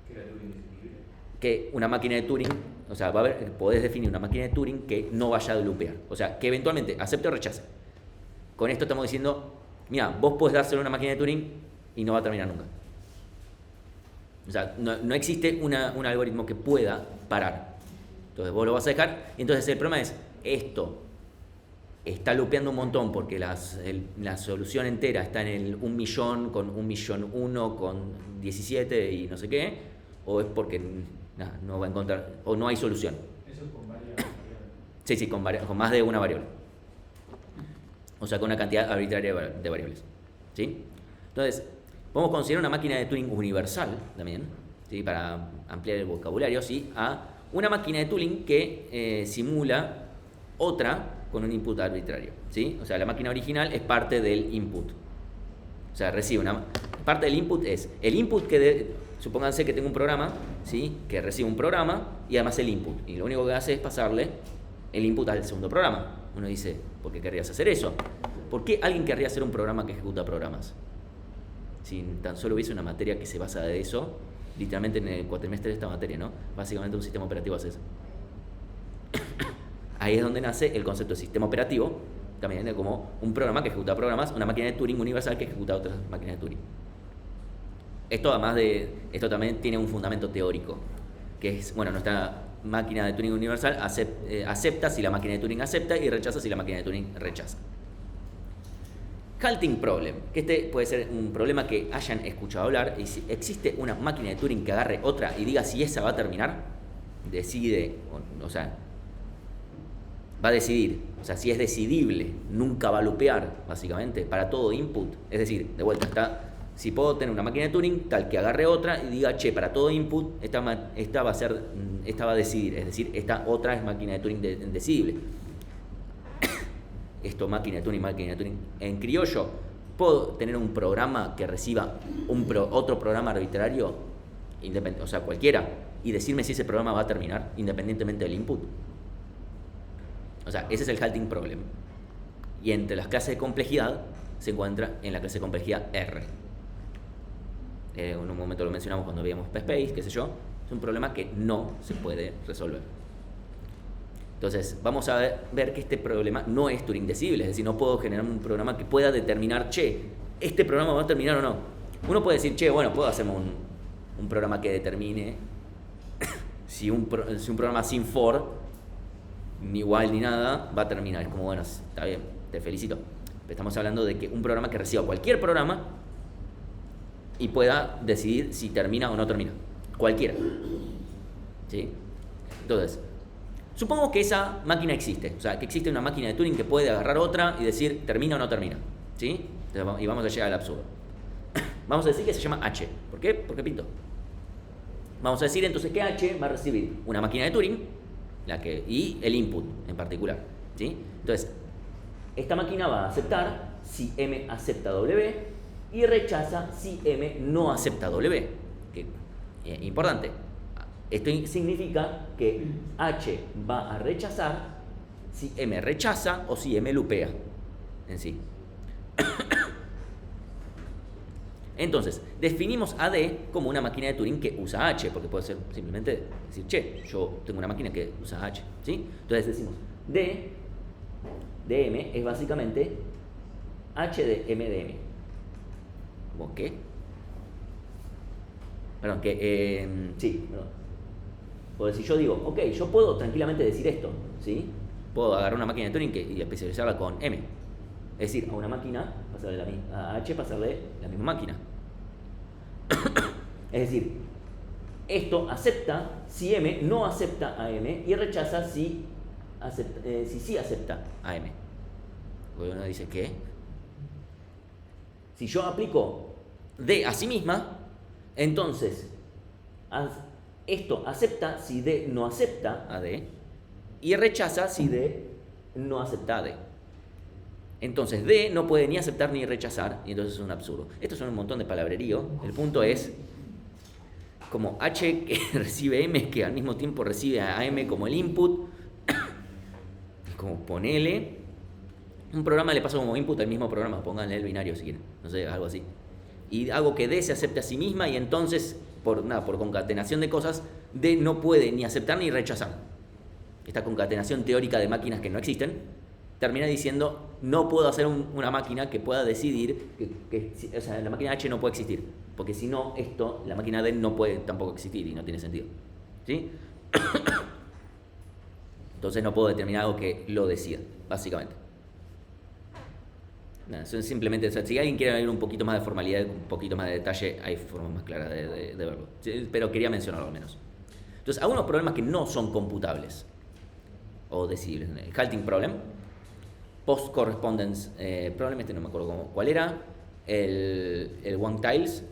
¿Qué era Turing decidible? Que una máquina de Turing, o sea, podés definir una máquina de Turing que no vaya a loopear, o sea, que eventualmente acepte o rechace. Con esto estamos diciendo, mira, vos podés dárselo a una máquina de Turing y no va a terminar nunca. O sea, no existe un algoritmo que pueda parar. Entonces vos lo vas a dejar, y entonces el problema es, esto está loopeando un montón porque la solución entera está en el 1.000.000 con 1.000.001 con 17 y no sé qué, o es porque no va a encontrar, o no hay solución. Eso es con varias variables. Sí, con más de una variable. O sea, con una cantidad arbitraria de variables. ¿Sí? Entonces, podemos considerar una máquina de Turing universal también, ¿sí? Para ampliar el vocabulario, ¿sí? A una máquina de Turing que simula otra con un input arbitrario, ¿sí? O sea, la máquina original es parte del input. O sea, recibe parte del input es el input supónganse que tengo un programa, ¿sí? Que recibe un programa y además el input. Y lo único que hace es pasarle el input al segundo programa. Uno dice, ¿por qué querrías hacer eso? ¿Por qué alguien querría hacer un programa que ejecuta programas? Si tan solo hubiese una materia que se basa de eso, literalmente en el cuatrimestre de esta materia, ¿no? Básicamente un sistema operativo hace eso. Ahí es donde nace el concepto de sistema operativo, también como un programa que ejecuta programas, una máquina de Turing universal que ejecuta otras máquinas de Turing. Esto también tiene un fundamento teórico, que es, bueno, nuestra máquina de Turing universal acepta si la máquina de Turing acepta y rechaza si la máquina de Turing rechaza. Halting problem, que puede ser un problema que hayan escuchado hablar, y si existe una máquina de Turing que agarre otra y diga si esa va a terminar, decide, o sea, va a decidir, o sea, si es decidible, nunca va a loopear, básicamente, para todo input. Es decir, de vuelta, si puedo tener una máquina de Turing, tal que agarre otra y diga, che, para todo input, esta va a decidir, es decir, esta otra es máquina de Turing decidible. Esto, máquina de Turing, en criollo, puedo tener un programa que reciba otro programa arbitrario, o sea, cualquiera, y decirme si ese programa va a terminar, independientemente del input. O sea, ese es el halting problem. Y entre las clases de complejidad se encuentra en la clase de complejidad R. En un momento lo mencionamos cuando veíamos PSpace, qué sé yo. Es un problema que no se puede resolver. Entonces, vamos a ver que este problema no es Turing decidible, es decir, no puedo generar un programa que pueda determinar, che, ¿este programa va a terminar o no? Uno puede decir, che, bueno, puedo hacerme un programa que determine si un programa sin for, ni igual ni nada, va a terminar. Es como, bueno, está bien, te felicito. Estamos hablando de que un programa que reciba cualquier programa y pueda decidir si termina o no termina. Cualquiera. ¿Sí? Entonces, supongamos que esa máquina existe. O sea, que existe una máquina de Turing que puede agarrar otra y decir termina o no termina. ¿Sí? Entonces, y vamos a llegar al absurdo. Vamos a decir que se llama H. ¿Por qué? Porque pinto. Vamos a decir entonces que H va a recibir una máquina de Turing y el input en particular. ¿Sí? Entonces, esta máquina va a aceptar si M acepta W y rechaza si M no acepta W. Que, importante. Esto significa que H va a rechazar si M rechaza o si M lupea en sí. Entonces, definimos a D como una máquina de Turing que usa H, porque puede ser simplemente decir, che, yo tengo una máquina que usa H, ¿sí? Entonces decimos, D de M es básicamente H de M de M. ¿Cómo qué? Perdón, sí, perdón. Porque si yo digo, ok, yo puedo tranquilamente decir esto, ¿sí? Puedo agarrar una máquina de Turing y especializarla con M. Es decir, a una máquina, a H pasarle la misma máquina. Es decir, esto acepta si M no acepta a M y rechaza si sí acepta a M. Porque uno dice, ¿qué? Si yo aplico D a sí misma, entonces esto acepta si D no acepta a D y rechaza si D no acepta a D. Entonces D no puede ni aceptar ni rechazar y entonces es un absurdo. Esto es un montón de palabrerío. El punto es como H que recibe M que al mismo tiempo recibe a M como el input. Como ponele un programa le paso como input al mismo programa, pónganle el binario si quieren, no sé, algo así. Y hago que D se acepte a sí misma y entonces por concatenación de cosas D no puede ni aceptar ni rechazar. Esta concatenación teórica de máquinas que no existen termina diciendo no puedo hacer una máquina que pueda decidir o sea, la máquina H no puede existir, porque si no, la máquina D no puede tampoco existir y no tiene sentido. ¿Sí? Entonces no puedo determinar algo que lo decida, básicamente. Nada, eso es simplemente, o sea, si alguien quiere ver un poquito más de formalidad, un poquito más de detalle, hay formas más claras de verlo. Sí, pero quería mencionarlo al menos. Entonces, algunos problemas que no son computables o decidibles. El halting problem, post correspondence problem, no me acuerdo cuál era, el one tiles,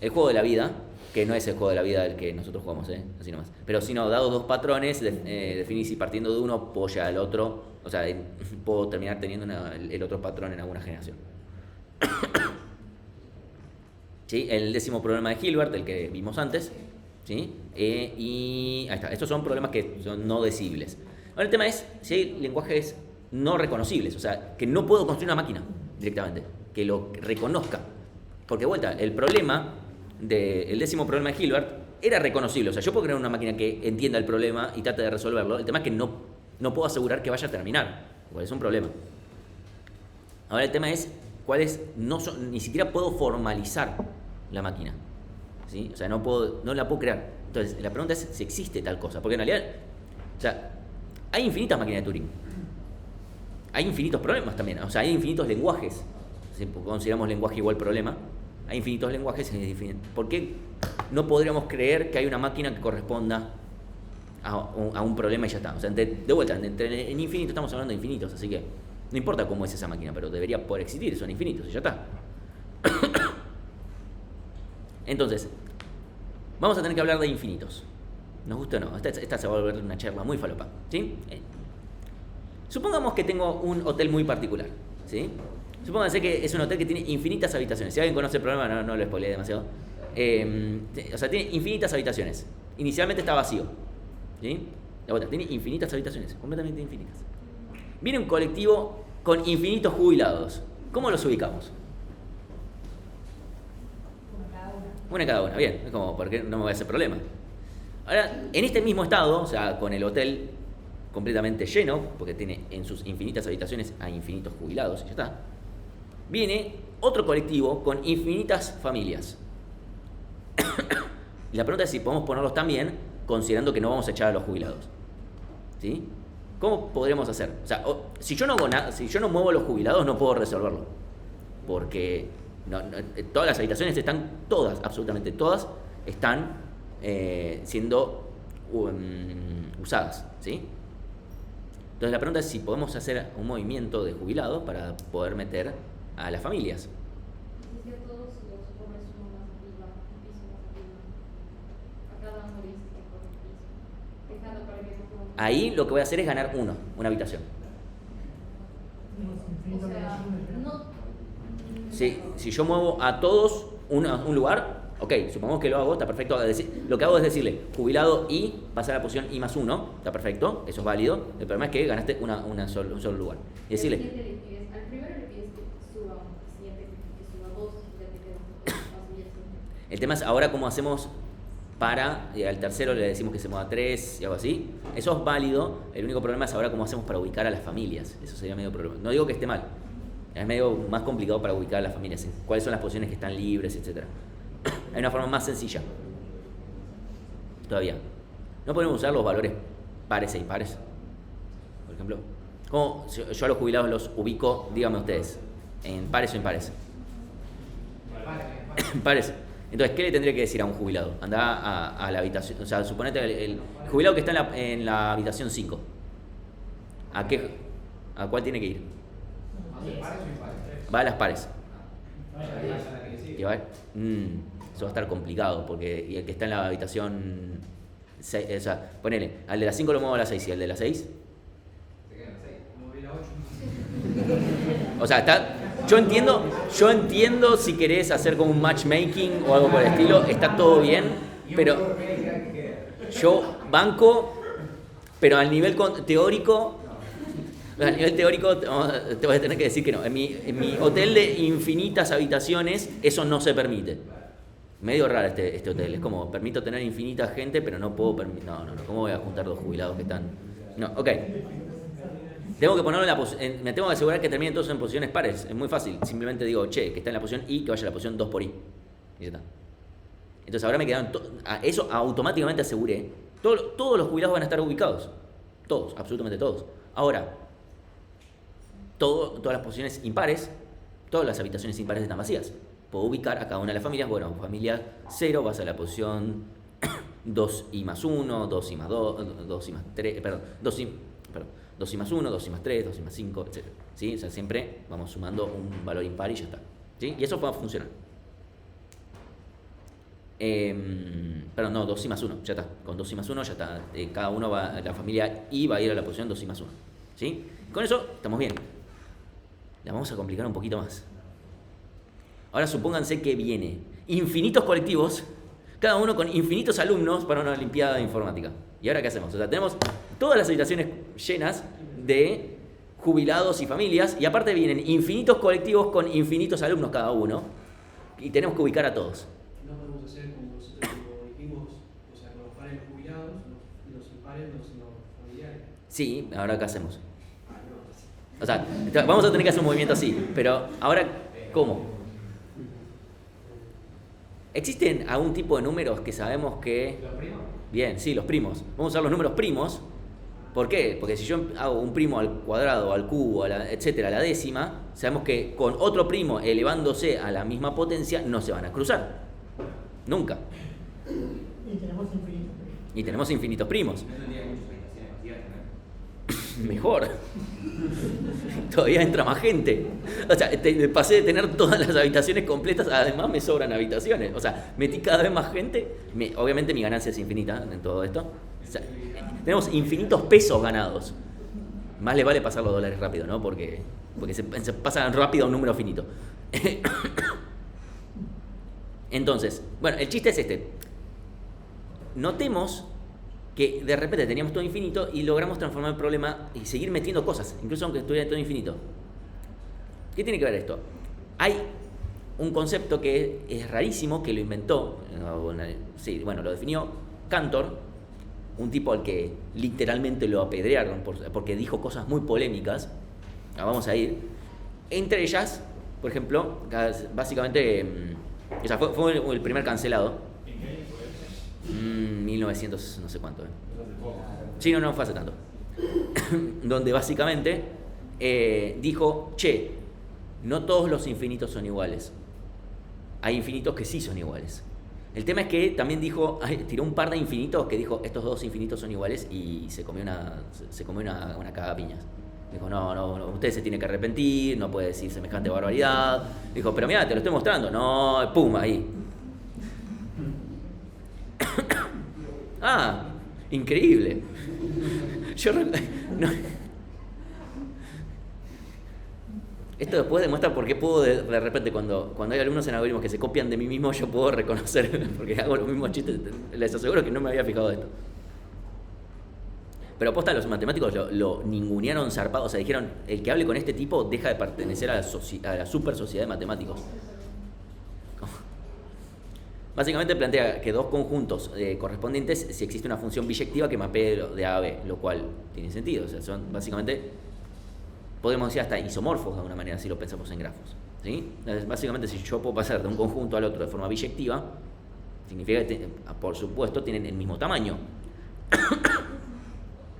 el juego de la vida, que no es el juego de la vida del que nosotros jugamos, así nomás. Pero si no, dados dos patrones, definir si partiendo de uno puedo llegar al otro, o sea, puedo terminar teniendo el otro patrón en alguna generación. ¿Sí? El 10º problema de Hilbert, el que vimos antes, ¿sí? Y ahí está. Estos son problemas que son no decidibles. Ahora el tema es si hay lenguajes no reconocibles, o sea, que no puedo construir una máquina directamente, que lo reconozca. Porque, vuelta, el problema el 10º problema de Hilbert era reconocible, o sea, yo puedo crear una máquina que entienda el problema y trate de resolverlo. El tema es que no puedo asegurar que vaya a terminar, cuál es un problema. Ahora el tema es ni siquiera puedo formalizar la máquina, ¿sí? O sea, no la puedo crear. Entonces, la pregunta es si existe tal cosa, porque en realidad, o sea, hay infinitas máquinas de Turing. Hay infinitos problemas también, o sea, hay infinitos lenguajes. Si consideramos lenguaje igual problema, hay infinitos lenguajes. ¿Por qué no podríamos creer que hay una máquina que corresponda a un problema y ya está? O sea, de vuelta, en infinito estamos hablando de infinitos, así que no importa cómo es esa máquina, pero debería poder existir, son infinitos y ya está. Entonces, vamos a tener que hablar de infinitos. ¿Nos gusta o no? Esta se va a volver una charla muy falopa, ¿sí? Supongamos que tengo un hotel muy particular, ¿sí? Supónganse que es un hotel que tiene infinitas habitaciones. Si alguien conoce el problema, no lo spoileé demasiado. O sea, tiene infinitas habitaciones. Inicialmente está vacío, ¿sí? La vuelta, tiene infinitas habitaciones, completamente infinitas. Viene un colectivo con infinitos jubilados. ¿Cómo los ubicamos? Una cada una, bien. Es como, ¿por qué no me voy a hacer problema? Ahora, en este mismo estado, o sea, con el hotel completamente lleno, porque tiene en sus infinitas habitaciones a infinitos jubilados, y ya está, viene otro colectivo con infinitas familias. Y la pregunta es si podemos ponerlos también, considerando que no vamos a echar a los jubilados. ¿Sí? ¿Cómo podríamos hacer? O sea, si yo no hago nada, si yo no muevo a los jubilados, no puedo resolverlo. Porque todas las habitaciones están, absolutamente todas, están siendo usadas, ¿sí? Entonces la pregunta es si podemos hacer un movimiento de jubilados para poder meter a las familias. Si a todos los pones uno más arriba, un piso más arriba, a cada uno le dices que corre el piso, dejando para que no pongan. Ahí lo que voy a hacer es ganar una habitación. O sea, no. Si yo muevo a todos un lugar, ok, supongamos que lo hago, está perfecto. Lo que hago es decirle jubilado y pasar a la posición I más 1, está perfecto, eso es válido. El problema es que ganaste un solo lugar. Y decirle, Al primero le pides que suba uno, al siguiente que suba dos, y ya te quedan dos y así. el tema es ahora cómo hacemos para, y al tercero le decimos que se mueva 3 y algo así. Eso es válido, el único problema es ahora cómo hacemos para ubicar a las familias. Eso sería medio problema. No digo que esté mal, es medio más complicado para ubicar a las familias, cuáles son las posiciones que están libres, etc. Hay una forma más sencilla. Todavía. ¿No podemos usar los valores pares e impares? Por ejemplo. ¿Cómo yo a los jubilados los ubico, díganme ustedes, en pares o impares? Pares. Entonces, ¿qué le tendría que decir a un jubilado? Anda a la habitación. O sea, suponete el jubilado que está en la habitación 5. ¿A cuál tiene que ir? Va a las pares. Y va a ver, eso va a estar complicado, porque y el que está en la habitación 6, o sea, ponele, al de las 5 lo muevo a las 6 y al de las 6. O sea, yo entiendo si querés hacer como un matchmaking o algo por el estilo, está todo bien, pero yo banco, pero al nivel teórico te voy a tener que decir que no. En mi hotel de infinitas habitaciones eso no se permite. Medio raro este hotel, es como permito tener infinita gente, pero no puedo permitir. No, ¿cómo voy a juntar dos jubilados que están? No, ok. Tengo que ponerlo me tengo que asegurar que terminen todos en posiciones pares. Es muy fácil. Simplemente digo, que está en la posición I, que vaya a la posición 2 por I. Y ya está. Entonces ahora me quedaron... eso automáticamente aseguré. Todos los jubilados van a estar ubicados. Todos, absolutamente todos. Ahora, todas las posiciones impares, todas las habitaciones impares están vacías. Puedo ubicar a cada una de las familias. Bueno, familia 0 vas a la posición 2i más 1, 2i más 2, 2i más 3, 2i más 1, 2i más 3, 2i más 5, etc. ¿Sí? O sea, siempre vamos sumando un valor impar y ya está. ¿Sí? Y eso va a funcionar. 2i más 1, ya está. Con 2i más 1 ya está. Cada uno la familia I va a ir a la posición 2i más 1. ¿Sí? Con eso estamos bien. La vamos a complicar un poquito más. Ahora supónganse que viene infinitos colectivos, cada uno con infinitos alumnos para una olimpiada de informática. ¿Y ahora qué hacemos? O sea, tenemos todas las habitaciones llenas de jubilados y familias, y aparte vienen infinitos colectivos con infinitos alumnos cada uno, y tenemos que ubicar a todos. No podemos hacer como nosotros lo dijimos, o sea, con los pares los jubilados, los impares los familiares. Sí, ahora qué hacemos. O sea, vamos a tener que hacer un movimiento así, pero ahora, ¿cómo? ¿Existen algún tipo de números que sabemos que... ¿Los primos? Bien, sí, los primos. Vamos a usar los números primos. ¿Por qué? Porque si yo hago un primo al cuadrado, al cubo, etcétera, a la décima, sabemos que con otro primo elevándose a la misma potencia no se van a cruzar. Nunca. Y tenemos infinitos primos. No tendría muchas habitaciones vacías también. Mejor. Todavía entra más gente. O sea, pasé de tener todas las habitaciones completas, además me sobran habitaciones. O sea, metí cada vez más gente. Obviamente mi ganancia es infinita en todo esto. O sea, tenemos infinitos pesos ganados. Más le vale pasar los dólares rápido, ¿no? Porque se pasa rápido a un número finito. Entonces, bueno, el chiste es este. Notemos que de repente teníamos todo infinito y logramos transformar el problema y seguir metiendo cosas, incluso aunque estuviera todo infinito. ¿Qué tiene que ver esto? Hay un concepto que es rarísimo, que lo inventó, lo definió Cantor, un tipo al que literalmente lo apedrearon porque dijo cosas muy polémicas. Vamos a ir. Entre ellas, por ejemplo, básicamente, fue el primer cancelado. 1900, no sé cuánto. Sí, no fue hace tanto. Donde básicamente dijo, no todos los infinitos son iguales. hay infinitos que sí son iguales. El tema es que también tiró un par de infinitos que dijo, estos dos infinitos son iguales, y se comió una cagada piñas. Dijo, no, usted se tiene que arrepentir, no puede decir semejante barbaridad. Dijo, pero mira, te lo estoy mostrando. No, pum, ahí. Ah, increíble. Esto después demuestra por qué puedo de repente cuando hay alumnos en algoritmos que se copian de mí mismo, yo puedo reconocer, porque hago los mismos chistes. Les aseguro que no me había fijado de esto. Pero aposta, los matemáticos lo ningunearon zarpado. O sea, dijeron, el que hable con este tipo deja de pertenecer a la super sociedad de matemáticos. Básicamente plantea que dos conjuntos correspondientes si existe una función biyectiva que mapee de A a B, lo cual tiene sentido. O sea, son básicamente, podemos decir hasta isomorfos de alguna manera si lo pensamos en grafos, ¿sí? Entonces, básicamente, si yo puedo pasar de un conjunto al otro de forma biyectiva, significa que, por supuesto, tienen el mismo tamaño.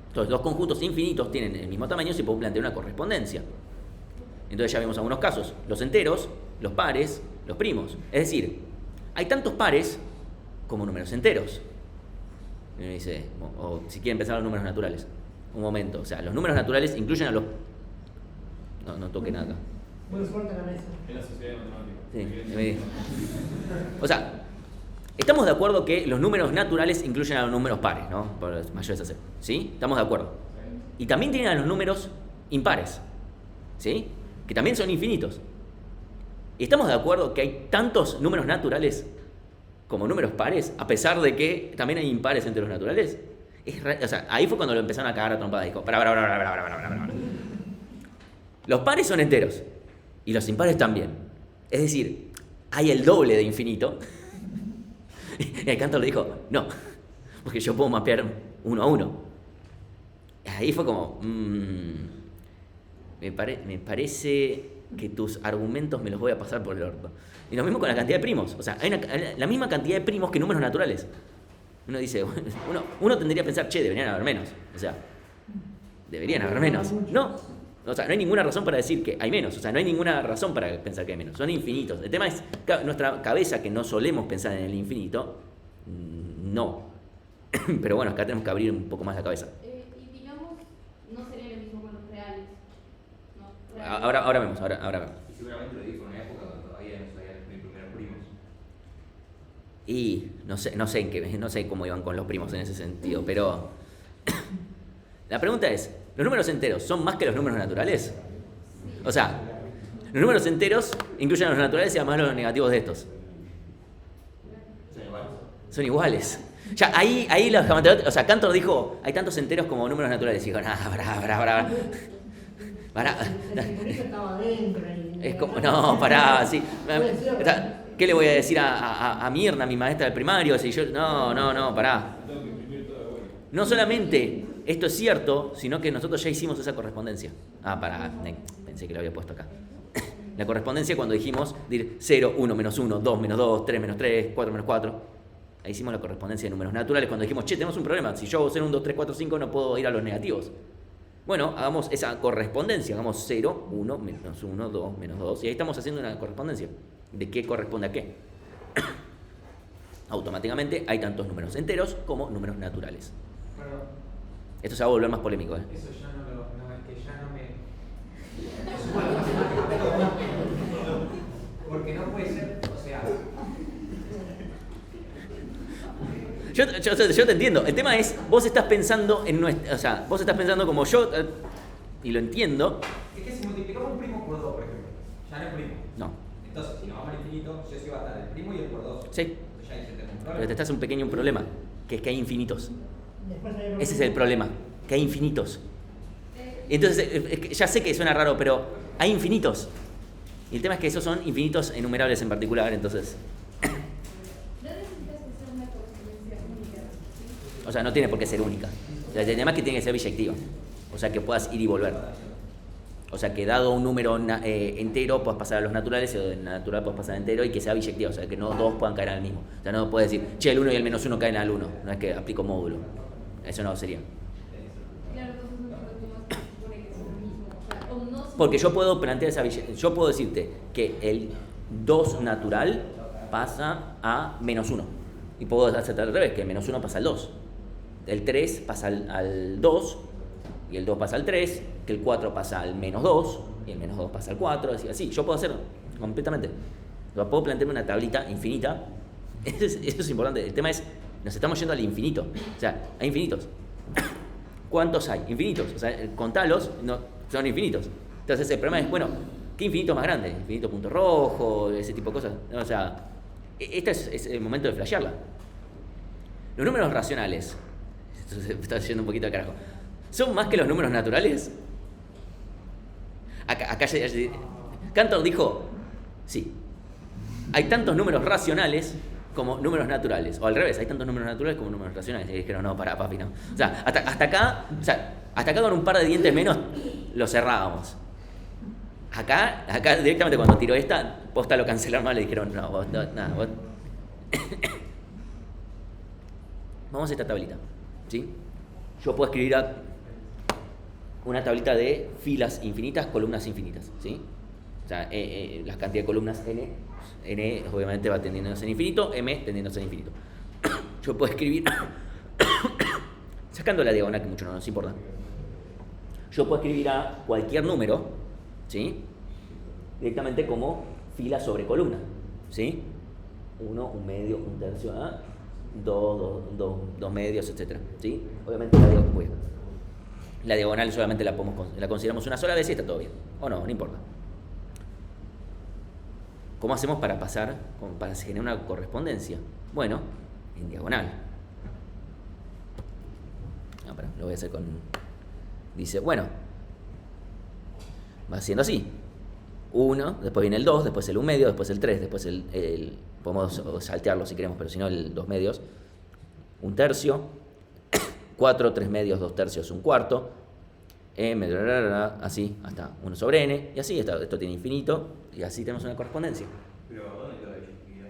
Entonces, dos conjuntos infinitos tienen el mismo tamaño si puedo plantear una correspondencia. Entonces ya vemos algunos casos: los enteros, los pares, los primos. Es decir, hay tantos pares como números enteros. Y uno dice, o si quieren pensar en los números naturales. Un momento, o sea, los números naturales incluyen a los... No toque nada acá. Muy fuerte la mesa. En la sociedad de matemáticas. Sí, o sea, estamos de acuerdo que los números naturales incluyen a los números pares, ¿no? Por los mayores a cero, ¿sí? Estamos de acuerdo. Y también tienen a los números impares, ¿sí? Que también son infinitos. Y estamos de acuerdo que hay tantos números naturales como números pares, a pesar de que también hay impares entre los naturales. O sea, ahí fue cuando lo empezaron a cagar a trompada. Dijo, para. Los pares son enteros y los impares también. Es decir, hay el doble de infinito. Y el Cantor le dijo, no, porque yo puedo mapear uno a uno. Ahí fue como, me parece que tus argumentos me los voy a pasar por el orto. Y lo mismo con la cantidad de primos. O sea, hay la misma cantidad de primos que números naturales. Uno dice, uno tendría que pensar, deberían haber menos. O sea, deberían haber menos. No. O sea, no hay ninguna razón para decir que hay menos. O sea, no hay ninguna razón para pensar que hay menos. Son infinitos. El tema es nuestra cabeza, que no solemos pensar en el infinito, no. Pero bueno, acá tenemos que abrir un poco más la cabeza. Y digamos, no sería lo mismo con los reales, ¿no? Ahora vemos. Y seguramente lo dijo en una época cuando todavía no sabían mis primeros primos. Y no sé cómo iban con los primos en ese sentido, pero la pregunta es, ¿los números enteros son más que los números naturales? O sea, los números enteros incluyen a los naturales y además los negativos de estos. Son iguales. Ya, ahí los matemáticos, o sea, Cantor dijo, hay tantos enteros como números naturales. Y dijo, pará. Es como, no, pará, sí. ¿Qué le voy a decir a Mirna, mi maestra del primario? Si yo, no, pará. No solamente esto es cierto, sino que nosotros ya hicimos esa correspondencia. Pará, pensé que lo había puesto acá. La correspondencia cuando dijimos 0, 1, menos 1, 2, menos 2, 3, menos 3, 4, menos 4. Ahí hicimos la correspondencia de números naturales cuando dijimos, tenemos un problema. Si yo hago 0, 1, 2, 3, 4, 5, no puedo ir a los negativos. Bueno, hagamos esa correspondencia. Hagamos 0, 1, menos 1, 2, menos 2. Y ahí estamos haciendo una correspondencia. ¿De qué corresponde a qué? Automáticamente hay tantos números enteros como números naturales. Perdón. Esto se va a volver más polémico, ¿eh? Eso ya es que ya no me... Eso para la matemática. Porque no puede ser, o sea... Yo te entiendo. El tema es, vos estás pensando en nuestra... O sea, vos estás pensando como yo, y lo entiendo. Es que si multiplicamos un primo por 2, por ejemplo, ya no es primo. No. Entonces, si nos vamos al infinito, yo sí va a estar el primo y el por 2. Sí. Entonces ya ahí se tenemos un Pero problema. te estás un pequeño problema, que es que hay infinitos. Después hay Ese es el problema, que hay infinitos. Entonces, ya sé que suena raro, pero hay infinitos. Y el tema es que esos son infinitos enumerables en particular, entonces... No necesitas que sea una correspondencia única, ¿sí? O sea, no tiene por qué ser única. O sea, además que tiene que ser biyectiva. O sea, que puedas ir y volver. O sea, que dado un número entero, puedas pasar a los naturales, y del natural puedas pasar a entero, y que sea biyectiva. O sea, que no dos puedan caer al mismo. O sea, no puedes decir, el 1 y el menos 1 caen al 1. No es que aplico módulo. Eso no sería. Claro, entonces no tengo más que se supone que es lo mismo. O sea, o no se... Porque yo puedo plantear esa biyectiva. Yo puedo decirte que el 2 natural pasa a -1. Y puedo hacer al revés, que el -1 pasa al 2. El 3 pasa al 2, y el 2 pasa al 3, que el 4 pasa al -2, y el -2 pasa al 4, así. Yo puedo hacerlo completamente. Puedo plantearme una tablita infinita. Eso es importante. El tema es, nos estamos yendo al infinito. O sea, hay infinitos. ¿Cuántos hay? Infinitos. O sea, contalos, no, son infinitos. Entonces el problema es, bueno, ¿qué infinito más grande? Infinito punto rojo, ese tipo de cosas. O sea, este es el momento de flashearla. Los números racionales, esto se está yendo un poquito al carajo, ¿son más que los números naturales? Acá Cantor dijo, sí, hay tantos números racionales como números naturales, o al revés, hay tantos números naturales como números racionales. Y dijeron, no, pará, papi, no. O sea, hasta acá con un par de dientes menos lo cerrábamos. Acá directamente cuando tiró esta, posta lo cancelaron mal, le dijeron, no, vos, no, nada, vos. Vamos a esta tablita, ¿sí? Yo puedo escribir una tablita de filas infinitas, columnas infinitas, ¿sí? O sea, la cantidad de columnas n obviamente va tendiéndose en infinito, m tendiéndose en infinito. Yo puedo escribir, sacando la diagonal que mucho no nos importa, yo puedo escribir a cualquier número, ¿sí? Directamente como fila sobre columna, ¿sí? 1, 1 medio, 1 tercio, 2 medios, etc. ¿Sí? Obviamente la diagonal solamente la consideramos una sola vez y está todo bien. O no importa. ¿Cómo hacemos para generar una correspondencia? Bueno, en diagonal. Lo voy a hacer con... Dice, bueno, va siendo así. 1, después viene el 2, después el 1 medio, después el 3, después podemos saltearlo si queremos, pero si no el 2 medios, 1 tercio, 4, 3 medios, 2 tercios, 1 cuarto, así hasta 1 sobre n, y así esto tiene infinito, y así tenemos una correspondencia. Pero ¿dónde está la biyectividad?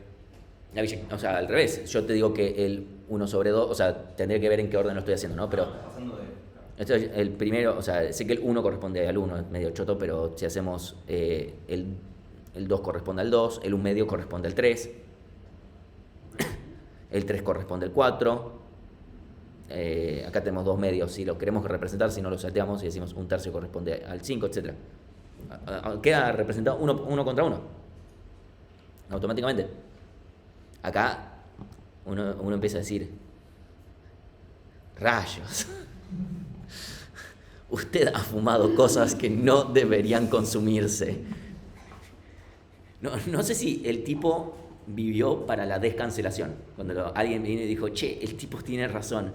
La biyectividad, o sea, al revés, yo te digo que el 1 sobre 2, o sea, tendré que ver en qué orden lo estoy haciendo, ¿no? Pero pasando de... esto es el primero, o sea, sé que el 1 corresponde al 1, es medio choto, pero si hacemos el 2 corresponde al 2, el 1 medio corresponde al 3, el 3 corresponde al 4, acá tenemos 2 medios, si lo queremos representar, si no lo salteamos y decimos 1 tercio corresponde al 5, etc. Queda representado 1 contra 1, automáticamente. Acá uno empieza a decir, rayos. Usted ha fumado cosas que no deberían consumirse. No sé si el tipo vivió para la descancelación. Cuando alguien vino y dijo, che, el tipo tiene razón.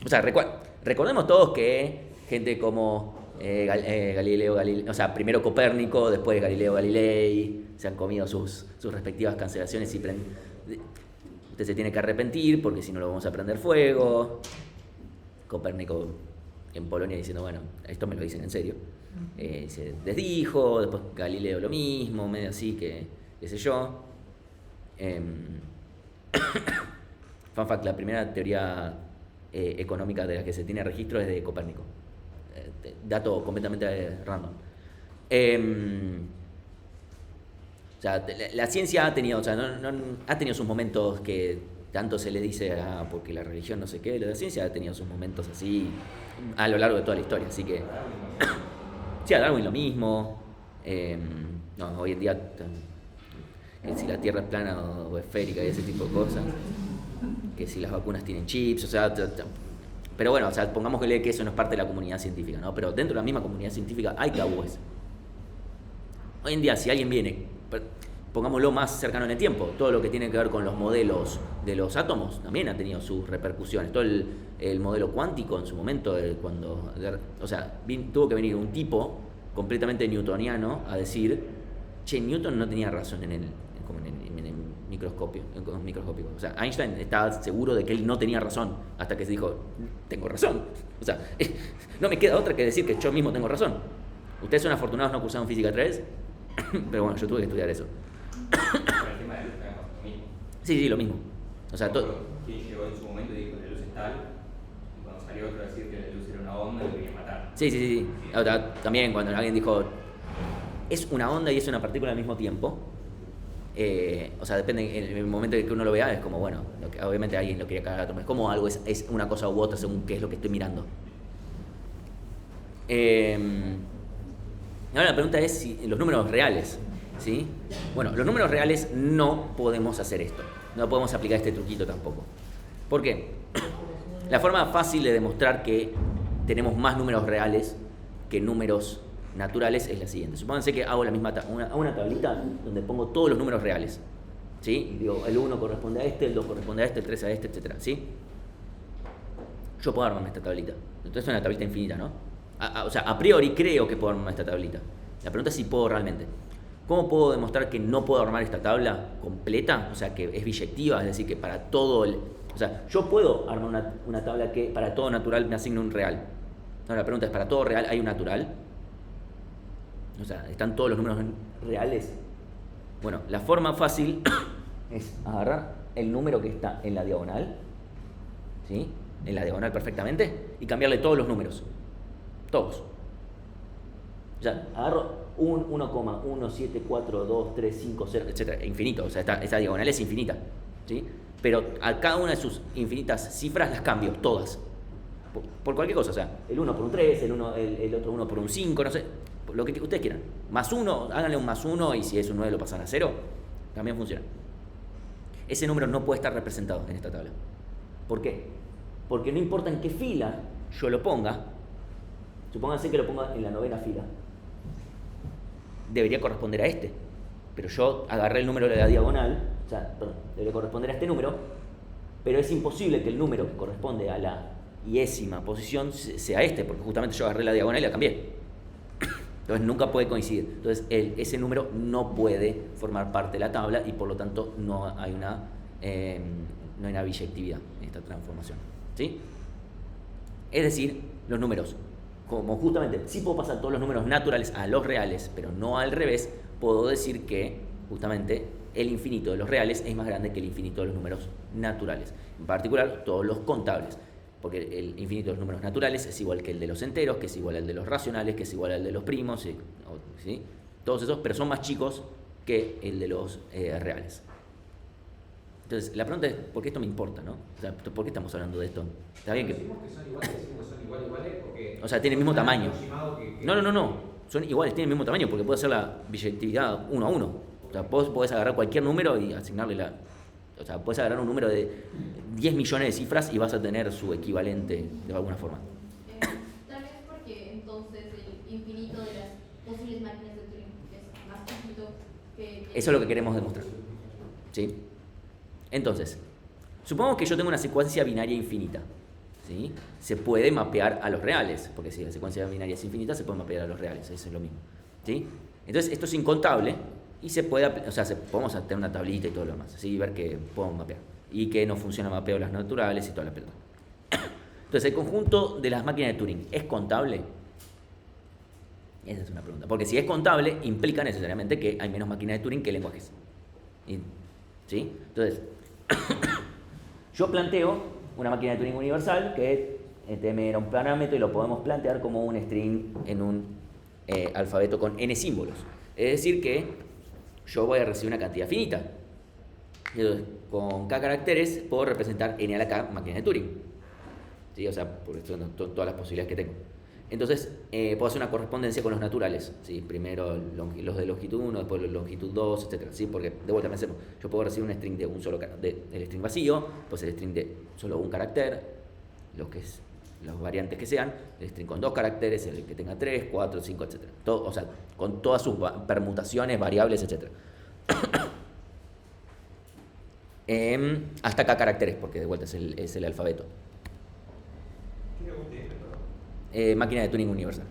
O sea, recordemos todos que gente como Galileo Galilei, o sea, primero Copérnico, después Galileo Galilei, se han comido sus respectivas cancelaciones y usted se tiene que arrepentir porque si no lo vamos a prender fuego. Copérnico en Polonia diciendo, bueno, esto me lo dicen en serio. Se desdijo, después Galileo lo mismo, medio así, qué sé yo. Fun fact, la primera teoría económica de la que se tiene registro es de Copérnico. Dato completamente random. O sea, la ciencia ha tenido, o sea, ha tenido sus momentos que tanto se le dice, porque la religión no sé qué, la ciencia ha tenido sus momentos así a lo largo de toda la historia, así que sí, a Darwin lo mismo. No, hoy en día que si la Tierra es plana o esférica y ese tipo de cosas, que si las vacunas tienen chips, o sea, pero bueno, o sea, pongámosle que eso no es parte de la comunidad científica, ¿no? Pero dentro de la misma comunidad científica hay tabúes. Hoy en día, si alguien viene, pongámoslo más cercano en el tiempo, todo lo que tiene que ver con los modelos de los átomos también ha tenido sus repercusiones. Todo el modelo cuántico en su momento, o sea, tuvo que venir un tipo completamente newtoniano a decir, che, Newton no tenía razón en el microscopio. O sea, Einstein estaba seguro de que él no tenía razón, hasta que se dijo, tengo razón. O sea, no me queda otra que decir que yo mismo tengo razón. Ustedes son afortunados no cursaron física 3, pero bueno, yo tuve que estudiar eso. El tema de luz también pasa lo mismo. Sí, lo mismo. O sea, quien llegó en su momento y dijo la luz es tal, y cuando salió otro a decir que la luz era una onda, lo quería matar. Sí. Ahora, también cuando alguien dijo, es una onda y es una partícula al mismo tiempo, o sea, depende, en el momento en que uno lo vea, es como, bueno, obviamente alguien lo quería cagar a trompadas. Es como algo es una cosa u otra según qué es lo que estoy mirando. Ahora la pregunta es si los números reales, ¿sí? Bueno, los números reales no podemos hacer esto. No podemos aplicar este truquito tampoco. ¿Por qué? La forma fácil de demostrar que tenemos más números reales que números naturales es la siguiente. Supónganse que hago una tablita donde pongo todos los números reales, ¿sí? Y digo, el 1 corresponde a este, el 2 corresponde a este, el 3 a este, etc. ¿Sí? Yo puedo armarme esta tablita. Entonces es una tablita infinita, ¿no? O sea, a priori creo que puedo armar esta tablita. La pregunta es si puedo realmente. ¿Cómo puedo demostrar que no puedo armar esta tabla completa? O sea, que es biyectiva, es decir, que para todo o sea, yo puedo armar una tabla que para todo natural me asigne un real. Ahora la pregunta es, ¿para todo real hay un natural? O sea, ¿están todos los números reales? Bueno, la forma fácil es agarrar el número que está en la diagonal, ¿sí? En la diagonal perfectamente, y cambiarle todos los números. Todos. O sea, agarro 1,1742350, etc. Infinito. O sea, esta diagonal es infinita, ¿sí? Pero a cada una de sus infinitas cifras las cambio, todas. Por cualquier cosa. O sea, el 1 por un 3, el otro 1 por un 5, no sé. Lo que ustedes quieran. Más 1, háganle un más 1 y si es un 9 lo pasan a 0. También funciona. Ese número no puede estar representado en esta tabla. ¿Por qué? Porque no importa en qué fila yo lo ponga. Supónganse que lo ponga en la 9ª fila. Debería corresponder a este. Pero yo agarré el número de la diagonal, o sea, perdón, debería corresponder a este número, pero es imposible que el número que corresponde a la iésima posición sea este, porque justamente yo agarré la diagonal y la cambié. Entonces nunca puede coincidir. Entonces ese número no puede formar parte de la tabla y por lo tanto no hay una biyectividad en esta transformación, ¿sí? Es decir, los números, como justamente sí puedo pasar todos los números naturales a los reales, pero no al revés, puedo decir que justamente el infinito de los reales es más grande que el infinito de los números naturales. En particular, todos los contables. Porque el infinito de los números naturales es igual que el de los enteros, que es igual al de los racionales, que es igual al de los primos, ¿sí? Todos esos, pero son más chicos que el de los reales. Entonces, la pregunta es, ¿por qué esto me importa, no? O sea, ¿por qué estamos hablando de esto? Está bien que... Decimos que son iguales, decimos que son iguales porque... O sea, tienen el mismo tamaño. Que... No. Son iguales, tienen el mismo tamaño, porque puede ser la biyectividad 1 a 1. O sea, vos podés agarrar cualquier número y asignarle la... O sea, puedes agarrar un número de 10 millones de cifras y vas a tener su equivalente de alguna forma. Tal vez porque entonces el infinito de las posibles máquinas de Turing es más chiquito que... Eso es lo que queremos demostrar, ¿sí? Entonces, supongamos que yo tengo una secuencia binaria infinita, ¿sí? Se puede mapear a los reales, porque si la secuencia binaria es infinita, se puede mapear a los reales, eso es lo mismo, ¿sí? Entonces, esto es incontable y se puede, o sea, podemos tener una tablita y todo lo demás, ¿sí? Y ver que podemos mapear y que no funciona el mapeo de las naturales y toda la pelota. Entonces, ¿el conjunto de las máquinas de Turing es contable? Esa es una pregunta, porque si es contable, implica necesariamente que hay menos máquinas de Turing que lenguajes, ¿sí? Entonces, yo planteo una máquina de Turing universal que TM era un parámetro y lo podemos plantear como un string en un alfabeto con n símbolos. Es decir que yo voy a recibir una cantidad finita. Entonces, con k caracteres puedo representar n a la k máquina de Turing, ¿sí? O sea, por eso todas las posibilidades que tengo. Entonces, puedo hacer una correspondencia con los naturales, ¿sí? Primero los de longitud 1, después los de longitud 2, etc. ¿Sí? Porque, de vuelta, pensemos, yo puedo recibir un string de un solo el string vacío, pues el string de solo un carácter, las variantes que sean, el string con 2 caracteres, el que tenga 3, 4, 5, etc. Todo, o sea, con todas sus permutaciones, variables, etc. Hasta k caracteres, porque de vuelta es el alfabeto. Máquina de Turing universal.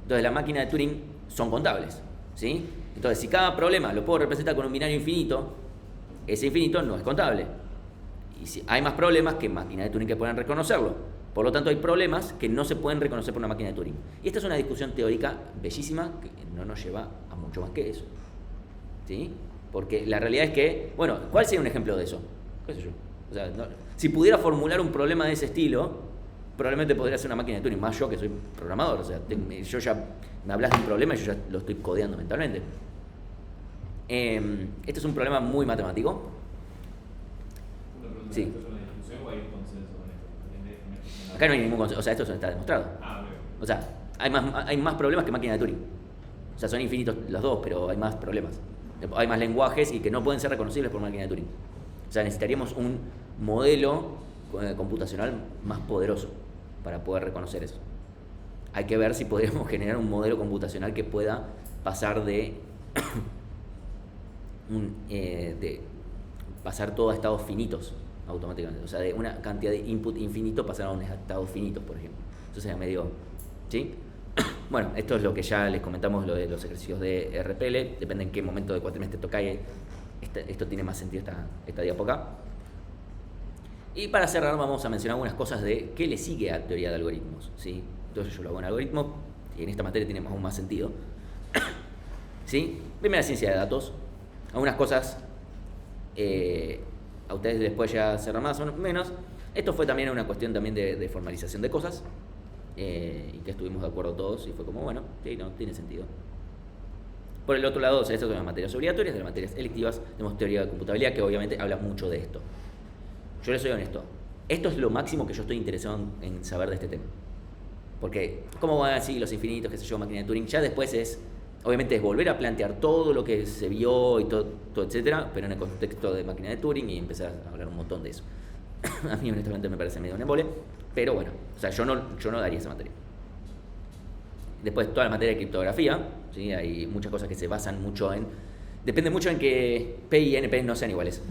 Entonces, las máquinas de Turing son contables, ¿sí? Entonces, si cada problema lo puedo representar con un binario infinito, ese infinito no es contable. Y si hay más problemas que máquinas de Turing que puedan reconocerlo. Por lo tanto, hay problemas que no se pueden reconocer por una máquina de Turing. Y esta es una discusión teórica bellísima que no nos lleva a mucho más que eso, ¿sí? Porque la realidad es que, bueno, ¿cuál sería un ejemplo de eso? ¿Qué sé yo? O sea, si pudiera formular un problema de ese estilo, probablemente podría ser una máquina de Turing, más yo que soy programador. O sea, yo ya me hablas de un problema y yo ya lo estoy codeando mentalmente. Este es un problema muy matemático. Una pregunta, Sí. ¿esto es una discusión o hay un consenso con esto? Acá no hay ningún consenso, o sea, esto está demostrado. Ah, veo. O sea, hay más problemas que máquina de Turing. O sea, son infinitos los dos, pero hay más problemas. Hay más lenguajes y que no pueden ser reconocibles por máquina de Turing. O sea, necesitaríamos un modelo computacional más poderoso para poder reconocer eso. Hay que ver si podríamos generar un modelo computacional que pueda pasar de pasar todo a estados finitos automáticamente. O sea, de una cantidad de input infinito pasar a un estado finito, por ejemplo. Eso sería medio... ¿Sí? Bueno, esto es lo que ya les comentamos, lo de los ejercicios de RPL. Depende en qué momento del cuatrimestre toque. Esto tiene más sentido esta diapoca. Y para cerrar vamos a mencionar algunas cosas de qué le sigue a teoría de algoritmos, ¿sí? Entonces yo lo hago en algoritmo y en esta materia tiene aún más sentido. ¿Sí? Primera, ciencia de datos. Algunas cosas a ustedes les puede llegar a cerrar más o menos. Esto fue también una cuestión también de formalización de cosas y que estuvimos de acuerdo todos y fue como, bueno, sí, no, tiene sentido. Por el otro lado, o sea, esto son las materias obligatorias, de las materias electivas tenemos teoría de computabilidad que obviamente habla mucho de esto. Yo les soy honesto, esto es lo máximo que yo estoy interesado en saber de este tema. Porque, ¿cómo van así los infinitos, qué sé yo, máquina de Turing? Ya después obviamente es volver a plantear todo lo que se vio y todo etcétera, pero en el contexto de máquina de Turing y empezar a hablar un montón de eso. A mí honestamente me parece medio un embole, pero bueno, o sea, yo no daría esa materia. Después toda la materia de criptografía, ¿sí? Hay muchas cosas que se basan mucho depende mucho en que P y NP no sean iguales.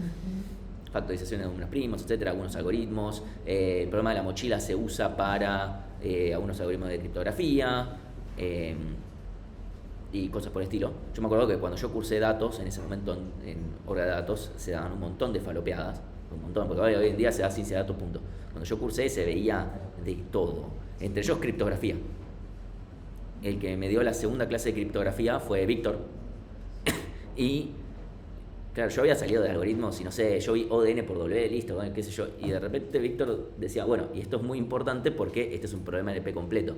Factorización de números primos, etcétera, algunos algoritmos. El problema de la mochila se usa para algunos algoritmos de criptografía y cosas por el estilo. Yo me acuerdo que cuando yo cursé datos, en ese momento en Orga de Datos, se daban un montón de falopeadas, un montón, porque hoy en día se da ciencia de datos, punto. Cuando yo cursé se veía de todo, entre ellos criptografía. El que me dio la segunda clase de criptografía fue Víctor. Y claro, yo había salido de algoritmos y no sé, yo vi ODN por W, listo, qué sé yo. Y de repente Víctor decía, bueno, y esto es muy importante porque este es un problema NP completo.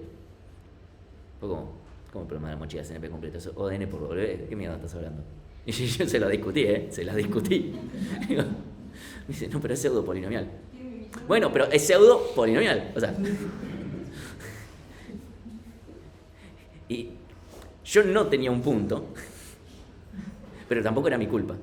Fue como el problema de la mochila es NP completo, es ODN por W, ¿de qué mierda estás hablando? Y yo se la discutí, se la discutí. Me dice, no, pero es pseudo polinomial. Bueno, pero es pseudo polinomial, o sea. Y yo no tenía un punto, pero tampoco era mi culpa.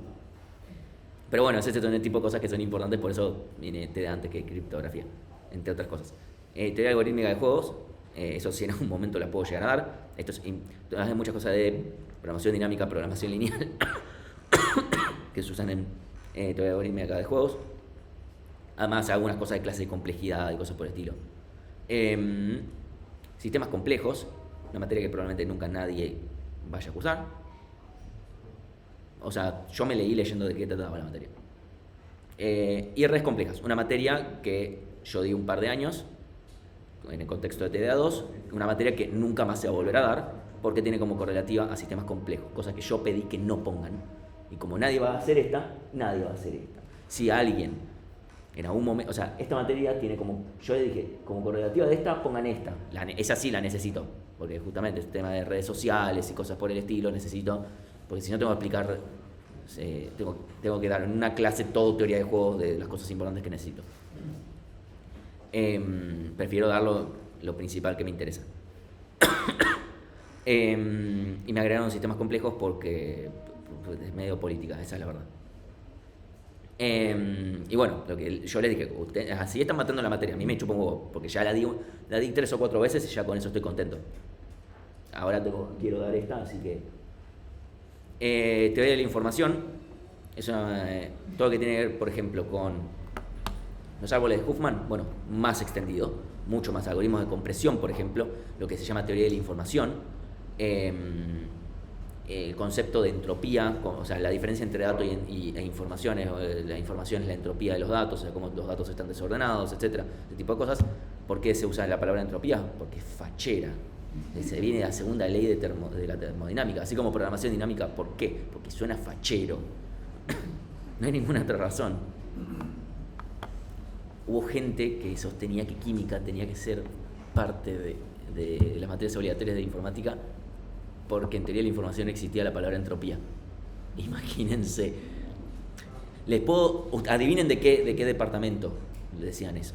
Pero bueno, es este tipo de cosas que son importantes, por eso viene de antes que criptografía, entre otras cosas. Teoría algorítmica de juegos, eso sí en algún momento la puedo llegar a dar. Esto hay muchas cosas de programación dinámica, programación lineal, que se usan en teoría algorítmica de juegos. Además, algunas cosas de clase de complejidad y cosas por el estilo. Sistemas complejos, una materia que probablemente nunca nadie vaya a cursar. O sea, yo me leí leyendo de qué trataba la materia. Y redes complejas, una materia que yo di un par de años en el contexto de TDA2, una materia que nunca más se va a volver a dar porque tiene como correlativa a sistemas complejos, cosas que yo pedí que no pongan. Y como nadie va a hacer esta, nadie va a hacer esta. Si alguien en algún momento, o sea, esta materia tiene como, yo le dije, como correlativa de esta, pongan esta. Esa sí la necesito, porque justamente el tema de redes sociales y cosas por el estilo necesito, porque si no tengo que explicar, tengo que dar en una clase todo teoría de juegos de las cosas importantes que necesito. Prefiero dar lo principal que me interesa. Y me agregaron sistemas complejos porque es medio política, esa es la verdad. Y bueno, lo que yo les dije, ustedes así están matando la materia, a mí me chupa un huevo, porque ya la di 3 o 4 veces y ya con eso estoy contento. Ahora quiero dar esta, así que teoría de la información es todo lo que tiene que ver, por ejemplo, con los árboles de Huffman, bueno, más extendido, mucho más algoritmos de compresión, por ejemplo, lo que se llama teoría de la información, el concepto de entropía, o sea, la diferencia entre datos e informaciones, la información es la entropía de los datos, o sea, cómo los datos están desordenados, etcétera, ese tipo de cosas. ¿Por qué se usa la palabra entropía? Porque es fachera. Se viene de la segunda ley de la termodinámica, así como programación dinámica. ¿Por qué? Porque suena fachero. No hay ninguna otra razón. Hubo gente que sostenía que química tenía que ser parte de las materias obligatorias de informática porque en teoría de la información existía la palabra entropía. Imagínense. Adivinen de qué departamento le decían eso.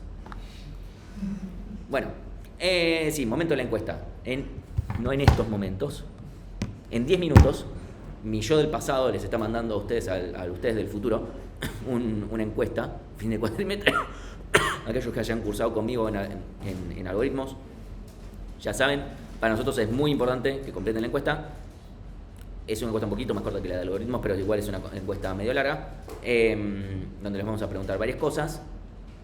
Bueno, sí, momento de la encuesta. No en estos momentos. En 10 minutos, mi yo del pasado les está mandando a ustedes, a ustedes del futuro, una encuesta, fin de cuatrimestre. Aquellos que hayan cursado conmigo en algoritmos, ya saben, para nosotros es muy importante que completen la encuesta. Es una encuesta un poquito más corta que la de algoritmos, pero igual es una encuesta medio larga, donde les vamos a preguntar varias cosas,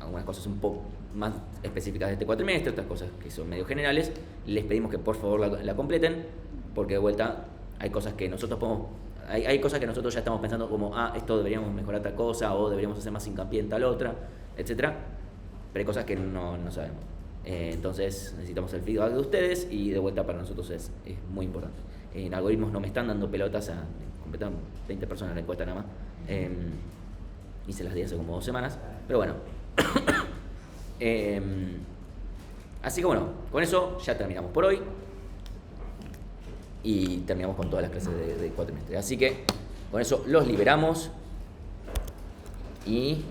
algunas cosas un poco más específicas de este cuatrimestre, otras cosas que son medio generales. Les pedimos que por favor la completen, porque de vuelta hay cosas que nosotros podemos... Hay cosas que nosotros ya estamos pensando como, esto deberíamos mejorar tal cosa, o deberíamos hacer más hincapié en tal otra, etcétera. Pero hay cosas que no sabemos. Entonces necesitamos el feedback de ustedes, y de vuelta para nosotros es muy importante. En algoritmos no me están dando pelotas, completaron 20 personas la encuesta nada más. Hice las 10 hace como 2 semanas, pero bueno. Así que bueno, con eso ya terminamos por hoy. Y terminamos con todas las clases de cuatrimestre. Así que con eso los liberamos y